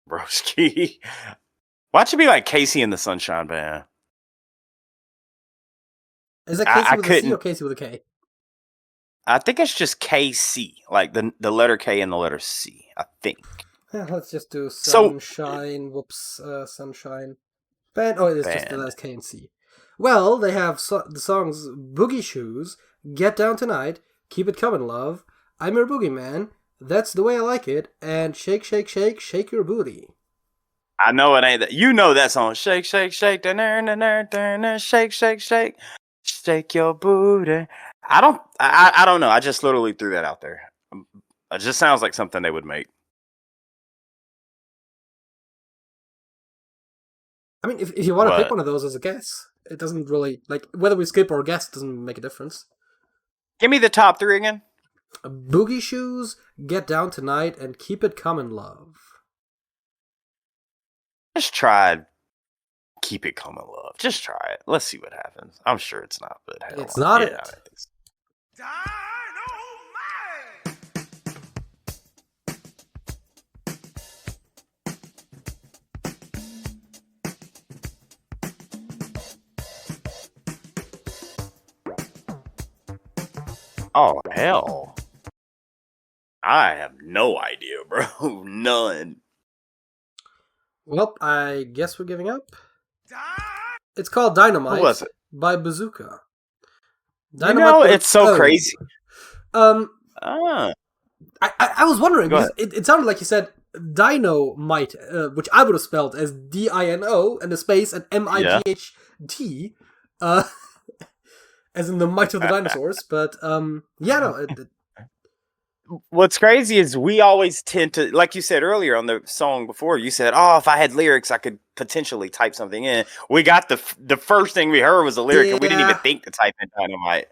Broski. Why don't you be like Casey and the Sunshine Band? Is it Casey with a C or Casey with a K? I think it's just KC, like the letter K and the letter C, I think. Yeah, let's just do Sunshine. Sunshine Band. Oh, it's just the last K and C. Well, they have the songs Boogie Shoes, Get Down Tonight, Keep It Comin' Love, I'm Your Boogeyman, That's the Way I Like It, and Shake, Shake, Shake, Shake Your Booty. I know it ain't that. You know that song. Shake, shake, shake, shake, shake, shake, shake your booty. I don't know. I just literally threw that out there. It just sounds like something they would make. I mean, if you want to pick one of those as a guess, it doesn't really, like, whether we skip or guess doesn't make a difference. Give me the top three again. Boogie Shoes, Get Down Tonight, and Keep It Comin' Love. Just try Keep It Comin' Love. Just try it. Let's see what happens. I'm sure it's not, but hell, it's not it. Oh, hell. I have no idea, bro. None. Well, I guess we're giving up. It's called Dynamite. Who was it? By Bazooka. Dynamite it's so crazy. I was wondering, because it sounded like you said Dynamite, which I would have spelled as D-I-N-O and a space and M-I-G-H-T, as in the might of the dinosaurs, but What's crazy is we always tend to, like you said earlier on the song before, you said, oh, if I had lyrics, I could potentially type something in. We got the first thing we heard was a lyric, and we didn't even think to type in Dynamite.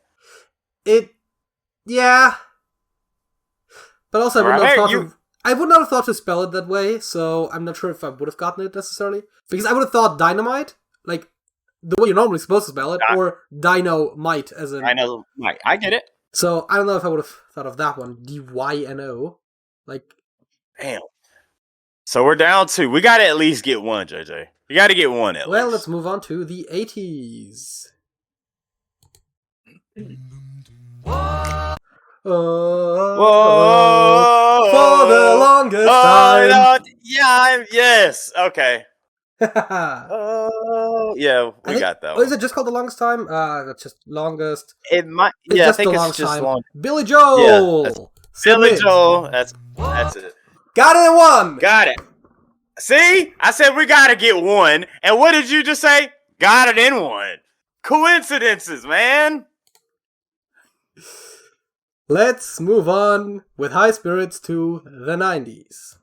But also, I would not have thought to spell it that way, so I'm not sure if I would have gotten it necessarily. Because I would have thought Dynamite, like the way you're normally supposed to spell it, or Dynamite as in... Dynamite. I get it. So, I don't know if I would have thought of that one. D-Y-N-O. Like... Damn. So we're down to... We got to at least get one, JJ. You got to get one at least. Well, let's move on to the 80s. Whoa. For the longest time. Yes. Okay. Yeah, we got that one. Is it just called The Longest Time? That's just longest. It might. Yeah, I think it's just long. Billy Joel. Yeah, Billy Joel. That's it. Got it in one. Got it. See, I said we gotta get one, and what did you just say? Got it in one. Coincidences, man. Let's move on with high spirits to the 90s.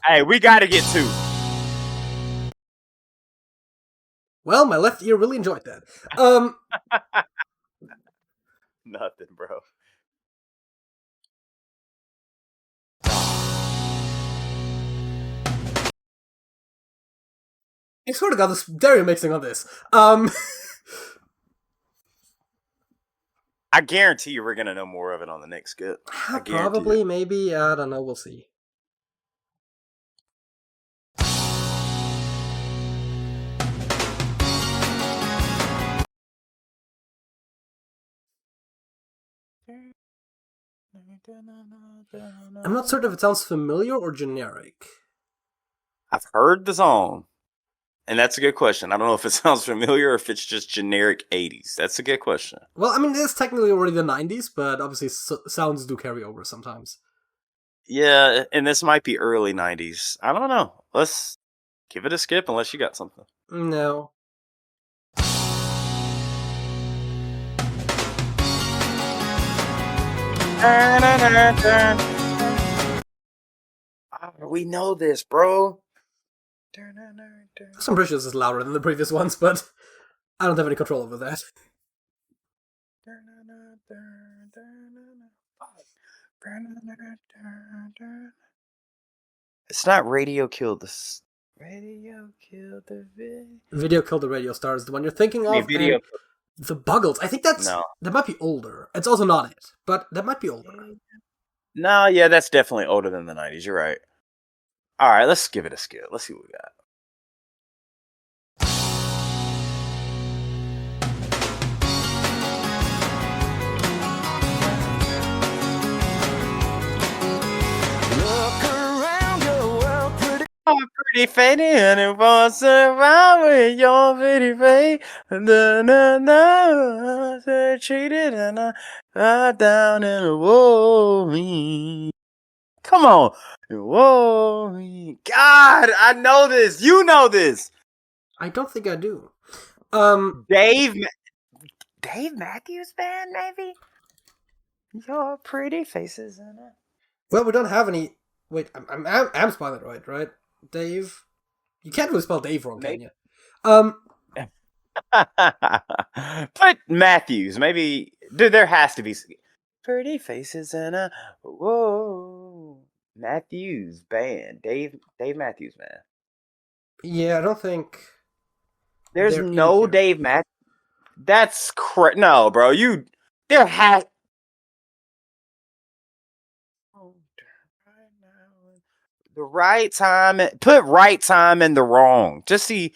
Hey, we gotta get two. Well, my left ear really enjoyed that. Nothing, bro. I swear to God, this stereo mixing on this. I guarantee you we're gonna know more of it on the next skip. Probably, maybe, I don't know, we'll see. I'm not certain if it sounds familiar or generic. I've heard the song, and that's a good question. I don't know if it sounds familiar or if it's just generic 80s. That's a good question. Well, I mean, it is technically already the 90s, but obviously sounds do carry over sometimes. Yeah, and this might be early 90s. I don't know. Let's give it a skip unless you got something. No. We know this, bro. I'm pretty sure this is louder than the previous ones, but I don't have any control over that. It's not Radio Killed the... Radio Killed the Video. Video Killed the Radio Stars, the one you're thinking of. Video... The Buggles. I think that might be older. It's also not it, but that might be older. No, yeah, that's definitely older than the 90s. You're right. All right, let's give it a skip. Let's see what we got. Pretty faded and it was around with your pretty face. Treated and I down and whoa me. Come on. Whoa me. God, I know this. You know this. I don't think I do. Dave Matthews Band, maybe? Your pretty faces in it. Well, we don't have any. Wait, I'm spelling it right? Dave. You can't really spell Dave wrong, can you? Put Matthews. Maybe. Dude, there has to be pretty faces and a whoa. Matthews Band. Dave Matthews Band. Yeah, I don't think. There's no Dave Matthews. That's no, bro. There has. The right time. Put right time in the wrong. Just see.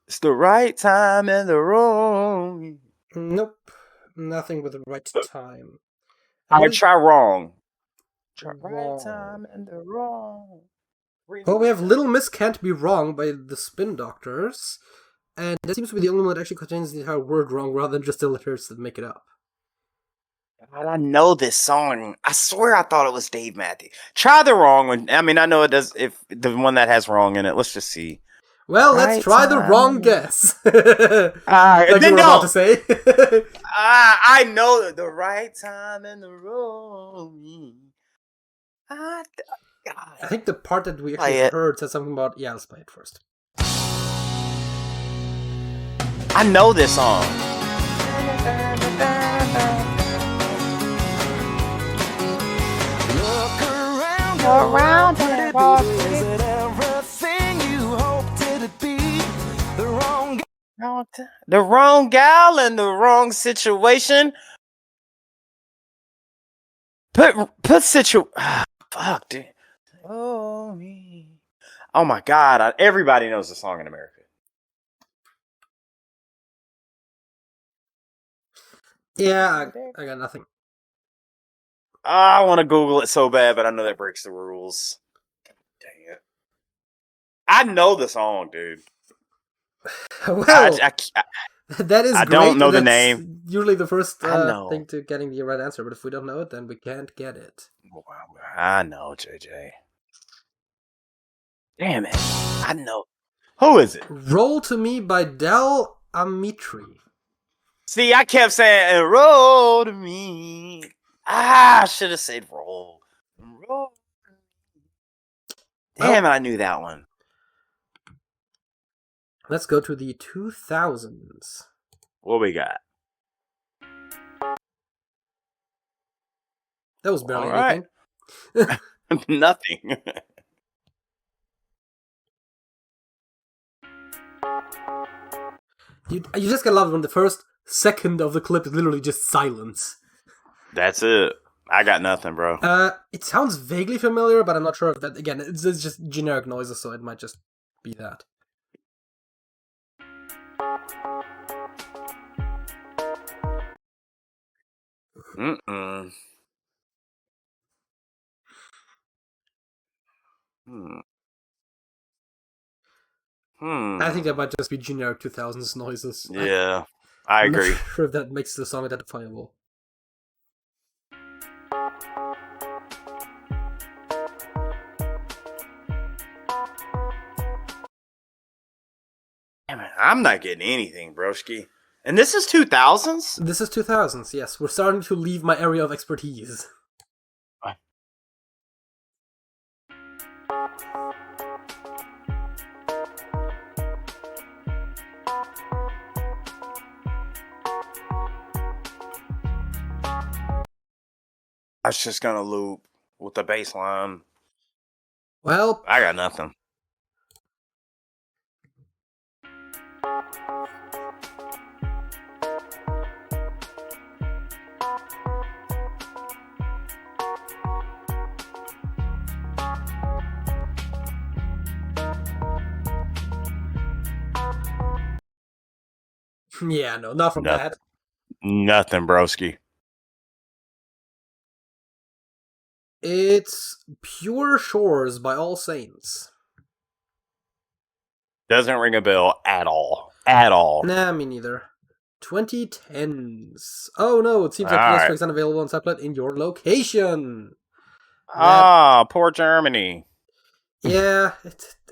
It's the right time and the wrong. Nope. Nothing with the right time. I try wrong. Try right time and the wrong. Well, we have Little Miss Can't Be Wrong by the Spin Doctors. And that seems to be the only one that actually contains the entire word wrong rather than just the letters that make it up. God, I know this song. I swear I thought it was Dave Matthews. Try the wrong one. I mean, I know it does. If the one that has wrong in it, let's just see. Well, let's try the wrong guess. Like then you were about to say. I know the right time and the wrong. I think the part that we actually heard said something about. Yeah, let's play it first. I know this song. Around and is it everything you hoped it'd be? The wrong gal in the wrong situation. Put fuck, dude. Oh me. Oh my God! Everybody knows the song in America. Yeah, I got nothing. I want to Google it so bad, but I know that breaks the rules. Dang it. I know the song, dude. Well, that is I great. don't know the name. Usually the first thing to getting the right answer, but if we don't know it, then we can't get it. I know, JJ. Damn it. I know. Who is it? Roll to Me by Del Amitri. See, I kept saying, roll to me. I should have said roll. Roll. Damn it, I knew that one. Let's go to the 2000s. What we got? That was barely All right. anything. Nothing. You just gotta love it when the first second of the clip is literally just silence. That's it. I got nothing, bro. It sounds vaguely familiar, but I'm not sure if that, again, it's just generic noises, so it might just be that. Mm-mm. I think that might just be generic 2000s noises. Yeah, I I'm agree. not sure if that makes the song identifiable. Damn it, I'm not getting anything, broski. And this is 2000s? This is 2000s, yes. We're starting to leave my area of expertise. I was just gonna loop with the bass line. Well, I got nothing. yeah, no, not from that. Nothing, broski. It's Pure Shores by All Saints. Doesn't ring a bell at all. At all. Nah, me neither. 2010s. Oh no, it seems like All this right. track's unavailable on Sublet in your location. Poor Germany. Yeah,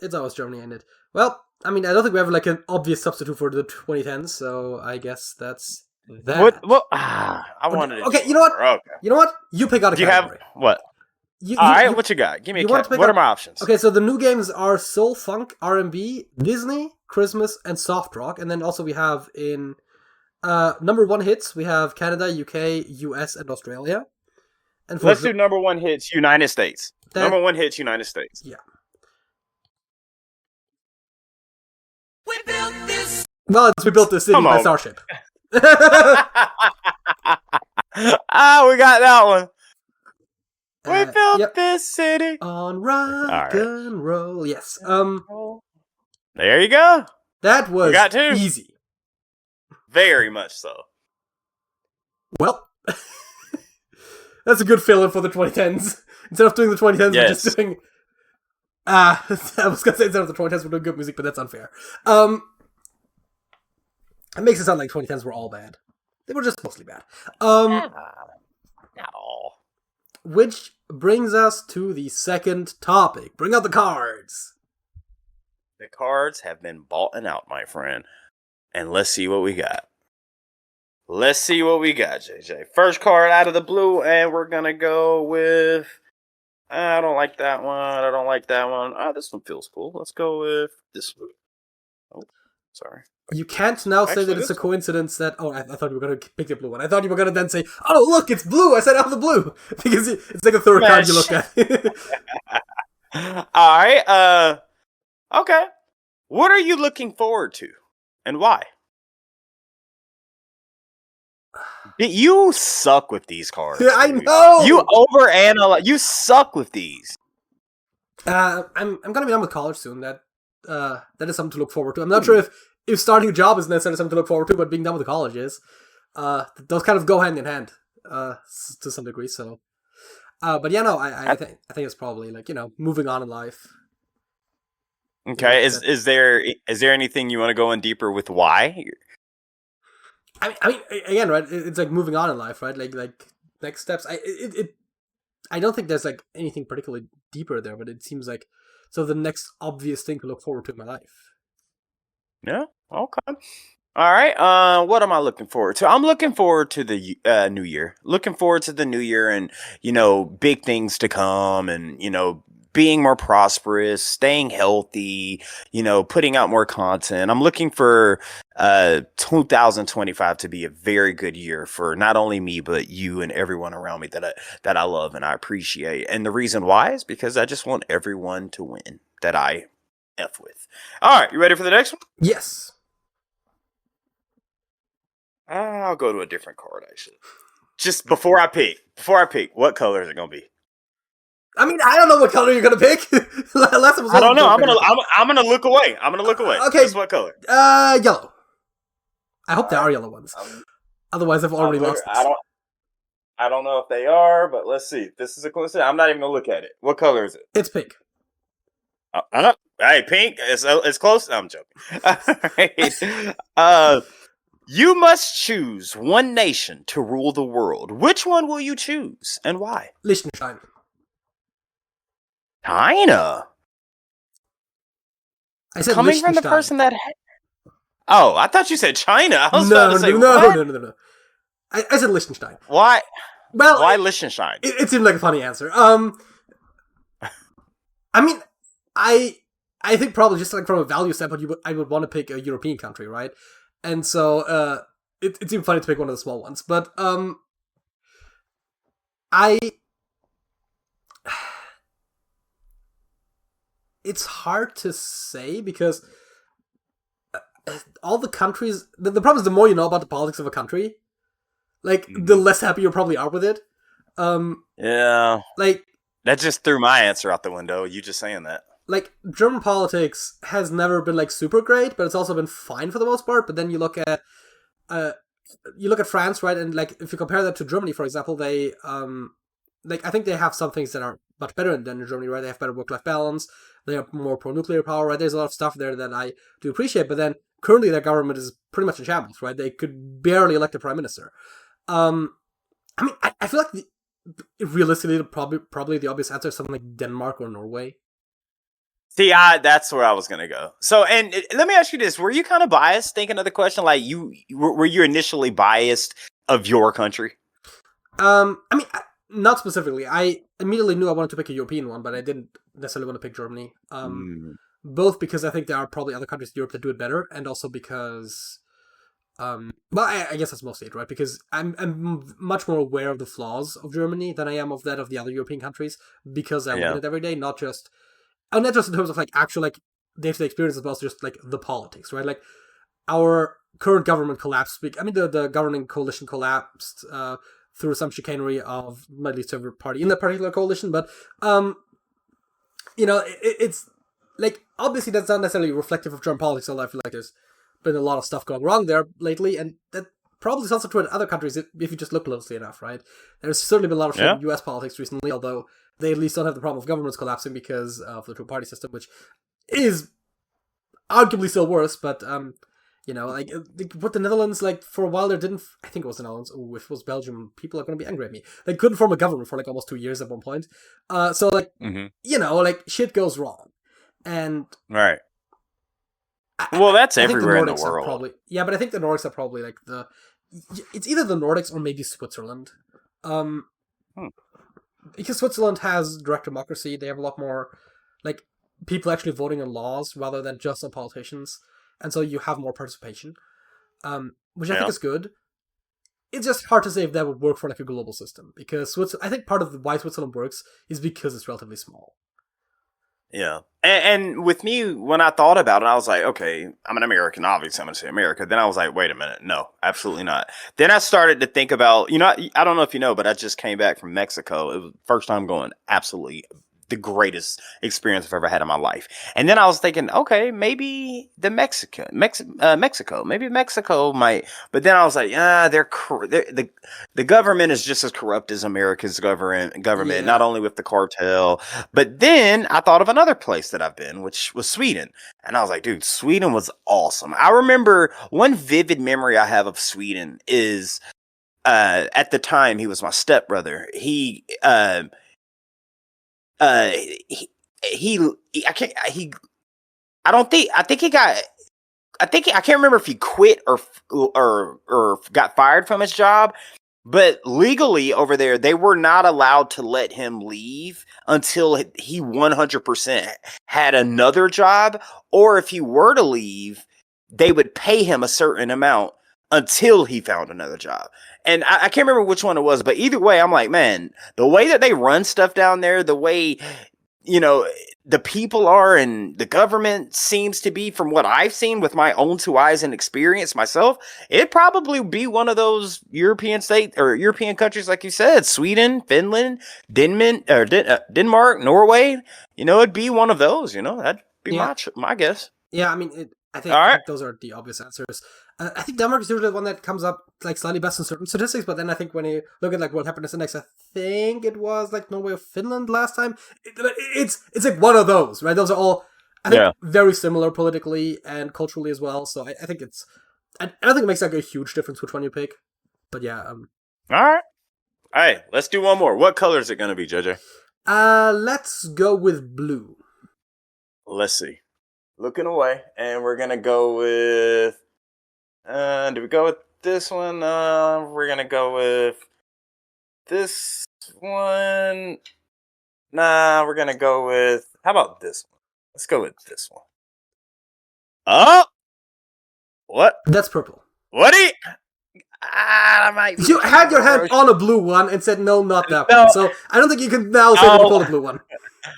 it's always Germany, ain't it? Well, I mean, I don't think we have like an obvious substitute for the 2010s, so I guess that's that. What? I wanted to. Okay, you know what? Okay. You know what? You pick out a Do you category. have what? You, All right, you- what you got? Give me a you want to cat. pick What up- are my options? Okay, so the new games are Soul, Funk, R&B, Disney, Christmas, and Soft Rock. And then also we have in number one hits, we have Canada, UK, US, and Australia. And for Let's do number one hits, United States. That- Number one hits, United States. Yeah. We built this city Come by on. Starship. We got that one. We built yep. this city. On rock right. and roll. Yes. There you go. That was got two. easy. Very much so. Well, that's a good fill-in for the 2010s. Instead of doing the 2010s, we're just Yes. doing... I was going to say instead of the 2010s, we're doing good music, but that's unfair. It makes it sound like 2010s were all bad. They were just mostly bad. Not all. Which brings us to the second topic. Bring out the cards. The cards have been bought and out, my friend. And let's see what we got. Let's see what we got, JJ. First card out of the blue, and we're going to go with... I don't like that one. I don't like that one. This one feels cool. Let's go with this one. Oh, sorry. You can't now say Actually, that it's a this one. coincidence that... Oh, I thought you were going to pick the blue one. I thought you were going to then say, oh, look, it's blue. I said out of the blue. Because it's like the third Man, card you look at. All right. Okay. What are you looking forward to, and why? You suck with these cards. I dude. know! You overanalyze. You suck with these. I'm gonna be done with college soon. That is something to look forward to. I'm not sure if starting a job is necessarily something to look forward to, but being done with college is. Those kind of go hand in hand, to some degree. So, but yeah, no, I think it's probably like, moving on in life. Okay. Yeah, Is there anything you want to go in deeper with? Why? I mean, again, right? It's like moving on in life, right? Like next steps. I don't think there's like anything particularly deeper there, but it seems like the next obvious thing to look forward to in my life. Yeah. Okay. All right. What am I looking forward to? I'm looking forward to the new year. Looking forward to the new year, and big things to come, and being more prosperous, staying healthy, putting out more content. I'm looking for 2025 to be a very good year for not only me but you and everyone around me that I love and I appreciate. And the reason why is because I just want everyone to win that I F with. All right, you ready for the next one? Yes. I'll go to a different card actually. Just before I pick, what color is it gonna be? I mean, I don't know what color you're gonna pick. Last time was I don't know. also I'm gonna look away. I'm gonna look away. Okay. Just what color? Yellow. I hope there are yellow ones. Otherwise, I've already lost it. I don't know if they are, but let's see. This is a coincidence. I'm not even gonna look at it. What color is it? It's pink. Hey, pink. It's close. I'm joking. All right. You must choose one nation to rule the world. Which one will you choose and why? Liechtenstein. China. I said Coming from the person that. Oh, I thought you said China. I was about to say no. I said Liechtenstein. Why? Well, why Liechtenstein? It seemed like a funny answer. I mean, I think probably just like from a value standpoint, I would want to pick a European country, right? And so it seemed funny to pick one of the small ones, but it's hard to say because all the countries. The problem is the more you know about the politics of a country, like the less happy you probably are with it. Yeah, like that just threw my answer out the window. You just saying that. Like, German politics has never been, like, super great, but it's also been fine for the most part. But then you look at France, right? And, like, if you compare that to Germany, for example, they, I think they have some things that are much better than in Germany, right? They have better work-life balance. They have more pro-nuclear power, right? There's a lot of stuff there that I do appreciate. But then, currently, their government is pretty much in shambles, right? They could barely elect a prime minister. I mean, I feel like realistically, probably the obvious answer is something like Denmark or Norway. See, that's where I was gonna go. So, and let me ask you this: were you kind of biased thinking of the question? Like, were you initially biased of your country? I mean, not specifically. I immediately knew I wanted to pick a European one, but I didn't necessarily want to pick Germany. Both because I think there are probably other countries in Europe that do it better, and also because, well, I guess that's mostly it, right? Because I'm much more aware of the flaws of Germany than I am of that of the other European countries because I live in it every day, not just in terms of, like, actual, like, day-to-day experiences, but also just, like, the politics, right? Like, our current government collapsed. I mean, the governing coalition collapsed through some chicanery of at least every party in that particular coalition. But, it's, like, obviously that's not necessarily reflective of German politics, although I feel like there's been a lot of stuff going wrong there lately, and that probably is also true in other countries if you just look closely enough, right? There's certainly been a lot of shit in US politics recently, although they at least don't have the problem of governments collapsing because of the two-party system, which is arguably still worse, but, with the Netherlands, like, for a while there didn't, I think it was the Netherlands, if it was Belgium, people are going to be angry at me. They couldn't form a government for, like, almost 2 years at one point. So, like, shit goes wrong. And... Right. Well, that's everywhere in the world. But I think the Nordics are probably, like, it's either the Nordics or maybe Switzerland. Because Switzerland has direct democracy, they have a lot more, like, people actually voting on laws rather than just on politicians, and so you have more participation, which I think is good. It's just hard to say if that would work for, like, a global system, because I think part of why Switzerland works is because it's relatively small. Yeah. And with me, when I thought about it, I was like, okay, I'm an American. Obviously, I'm going to say America. Then I was like, wait a minute. No, absolutely not. Then I started to think about, I don't know if you know, but I just came back from Mexico. It was the first time going, absolutely the greatest experience I've ever had in my life. And then I was thinking, okay, maybe Mexico, maybe Mexico might. But then I was like, the government is just as corrupt as America's government, not only with the cartel. But then I thought of another place that I've been, which was Sweden. And I was like, dude, Sweden was awesome. I remember one vivid memory I have of Sweden is at the time he was my stepbrother. I think he got I think I can't remember if he quit or got fired from his job, but legally over there they were not allowed to let him leave until he 100% had another job, or if he were to leave, they would pay him a certain amount until he found another job. And I can't remember which one it was, but either way, I'm like, man, the way that they run stuff down there, the way, the people are and the government seems to be, from what I've seen with my own two eyes and experience myself, it'd probably be one of those European state or European countries, like you said, Sweden, Finland, Denmark, Norway. It'd be one of those. That'd be my guess. Yeah, I mean, I think those are the obvious answers. I think Denmark is usually the one that comes up like slightly best in certain statistics, but then I think when you look at like World Happiness Index, I think it was like Norway or Finland last time. It's like one of those, right? Those are all, I think, very similar politically and culturally as well. So I think I don't think it makes like a huge difference which one you pick. But yeah. All right. Let's do one more. What color is it going to be, JJ? Let's go with blue. Let's see. Looking away, and we're gonna go with. Do we go with this one? We're gonna go with this one. Nah, we're gonna go with. How about this one? Let's go with this one. Oh, what? That's purple. What? I might. You had your hand on a blue one and said no, not that one. So I don't think you can now say that you pulled a blue one.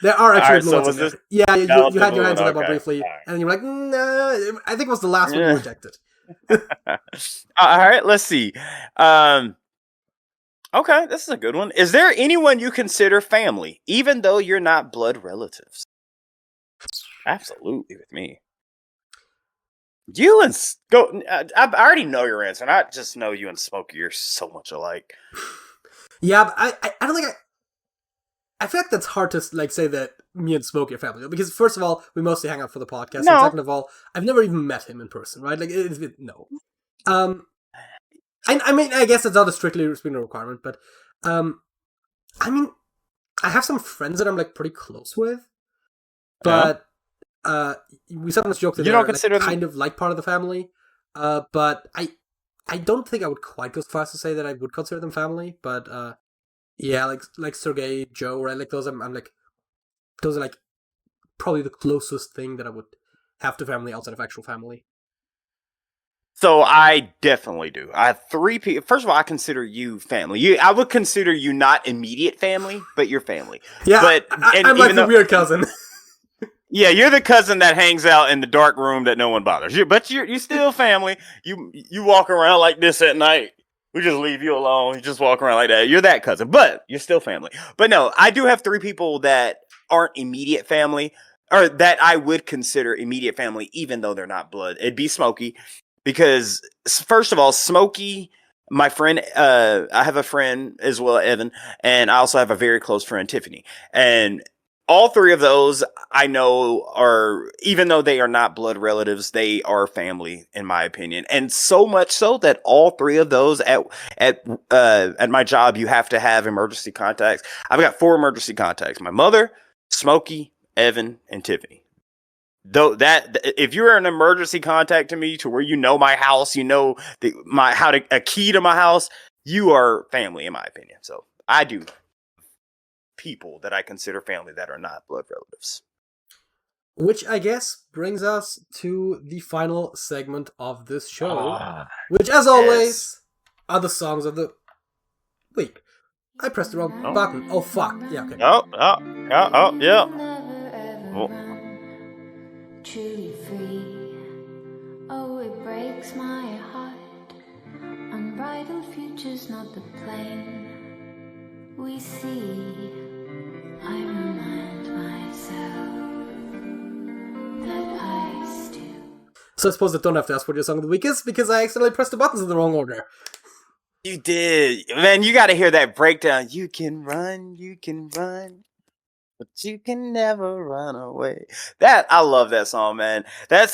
There are actually blue ones in there. Yeah, you had your hands on that one briefly, and you were like, nah, I think it was the last one you rejected. All right, let's see. Okay, this is a good one. Is there anyone you consider family, even though you're not blood relatives? Absolutely, with me. You and I already know your answer, and I just know you and Smokey, you're so much alike. Yeah, but I don't think I feel like that's hard to like say that me and Smokey are family, because first of all, we mostly hang out for the podcast, and second of all, I've never even met him in person, right? Like, no. I mean, I guess it's not a strictly requirement, but I mean, I have some friends that I'm like pretty close with, but we sometimes joke that they're like, kind of like part of the family, but I don't think I would quite go as far as to say that I would consider them family, but yeah, like Sergey, Joe, right? Like those, I'm like, those are like probably the closest thing that I would have to family outside of actual family. So I definitely do. I have 3 people. First of all, I consider you family. I would consider you not immediate family, but you're family. Yeah, but I'm like the weird cousin. Yeah, you're the cousin that hangs out in the dark room that no one bothers you, but you're still family. You walk around like this at night. We just leave you alone. You just walk around like that. You're that cousin, but you're still family. But no, I do have 3 people that aren't immediate family, or that I would consider immediate family, even though they're not blood. It'd be Smokey, because first of all, Smokey, my friend, I have a friend as well, Evan, and I also have a very close friend, Tiffany, and all 3 of those I know are, even though they are not blood relatives, they are family in my opinion. And so much so that all 3 of those at my job, you have to have emergency contacts. I've got 4 emergency contacts: my mother, Smokey, Evan, and Tiffany. Though that, if you're an emergency contact to me, to where you know my house, you know a key to my house, you are family in my opinion. So I do people that I consider family that are not blood relatives. Which I guess brings us to the final segment of this show, which, as always, are the songs of the week. I pressed the wrong button. Oh, fuck. Yeah, okay. Yeah. Truly free. Oh, it breaks my heart. Unbridled future's not the plane we see. I remind myself that I still. So I suppose I don't have to ask what your song of the week is, because I accidentally pressed the buttons in the wrong order. You did. Man, you got to hear that breakdown. You can run. but you can never run away. That I love that song, man. That's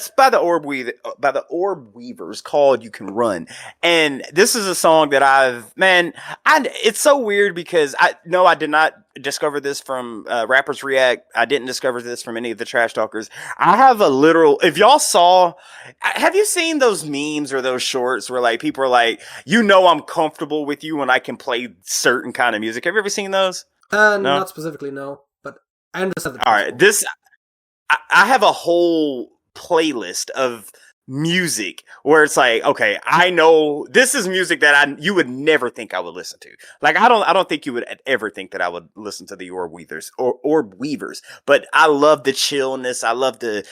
by the Orb Weavers called "You Can Run," and this is a song that it's so weird because I did not discover this from Rappers React. I didn't discover this from any of the trash talkers. I have a literal. If y'all saw, have you seen those memes or those shorts where like people are like, I'm comfortable with you when I can play certain kind of music. Have you ever seen those? No? Not specifically, no. But I understand the All right. principle. I have a whole playlist of music where it's like, okay, I know this is music that you would never think I would listen to. Like, I don't think you would ever think that I would listen to the Orb Weavers, but I love the chillness. I love the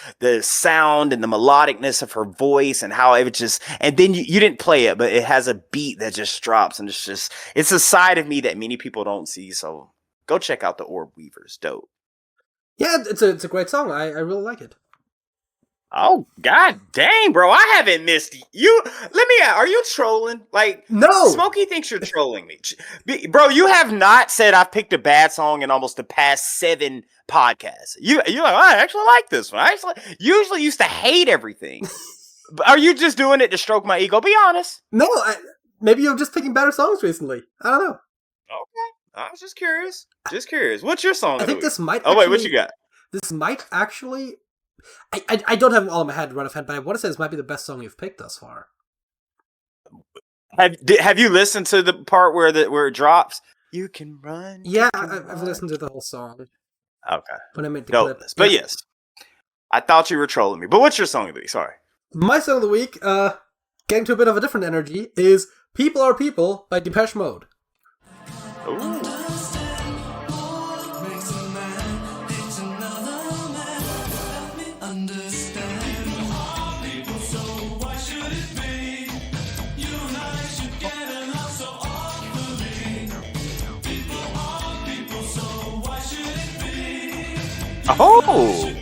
sound and the melodicness of her voice and how it would just, and then you didn't play it, but it has a beat that just drops and it's a side of me that many people don't see. So go check out the Orb Weavers. Dope. Yeah, it's a great song. I really like it. Oh, god dang, bro. I haven't missed you. Let me ask, are you trolling? Like, No! Smokey thinks you're trolling me. Bro, you have not said I've picked a bad song in almost the past 7 podcasts. You're like, I actually like this one. I actually usually used to hate everything. Are you just doing it to stroke my ego? Be honest. No, maybe you're just picking better songs recently. I don't know. Okay. I was just curious. What's your song? I think this might Oh, wait, what you got? This might actually... I don't have them all in my head right offhand, but I want to say this might be the best song you've picked thus far. Have you listened to the part where it drops? You can run. Yeah, I've listened to the whole song. Okay. When I made the clip. clip. But yes. I thought you were trolling me. But what's your song of the week? Sorry. My song of the week, getting to a bit of a different energy, is People Are People by Depeche Mode. Ooh. Oh!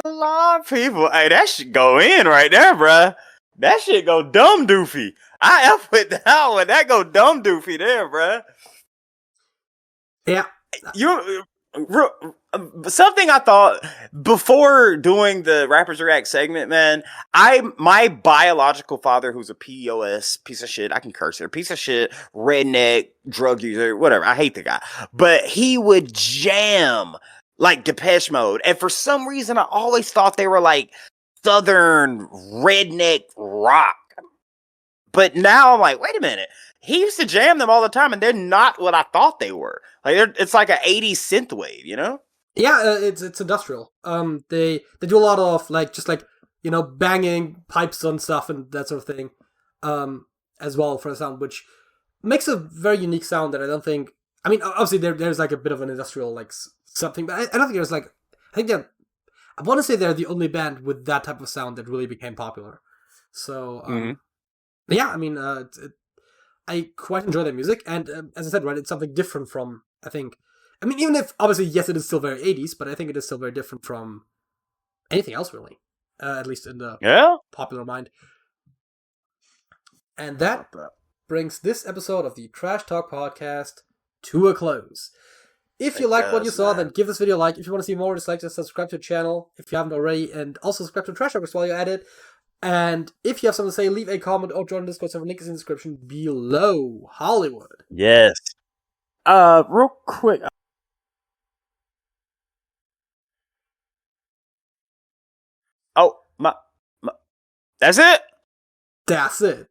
A lot of people. Hey, that shit go in right there, bruh. That shit go dumb doofy. I F with that one. That go dumb doofy there, bruh. Yeah. Something I thought before doing the Rappers React segment, man, my biological father, who's a POS piece of shit, I can curse here, piece of shit, redneck, drug user, whatever. I hate the guy, but he would jam like Depeche Mode, and for some reason, I always thought they were like Southern redneck rock. But now I'm like, wait a minute. He used to jam them all the time, and they're not what I thought they were. Like it's like an 80s synthwave, you know? Yeah, it's industrial. They do a lot of banging pipes on stuff and that sort of thing, as well for the sound, which makes a very unique sound that I don't think. I mean, obviously there's like a bit of an industrial something, but I don't think there's I think I want to say they're the only band with that type of sound that really became popular. So, yeah, I mean, I quite enjoy their music, and as I said, right, it's something different from, I think, I mean, even if, obviously, yes, it is still very 80s, but I think it is still very different from anything else, really, at least in the popular mind. And that brings this episode of the Trash Talk Podcast to a close. If you like what you saw, then give this video a like. If you want to see more, just subscribe to the channel if you haven't already, and also subscribe to Trash Talkers while you're at it. And if you have something to say, leave a comment or join the Discord server. Link is in the description below. Hollywood. Yes. Real quick. Oh, my. That's it? That's it.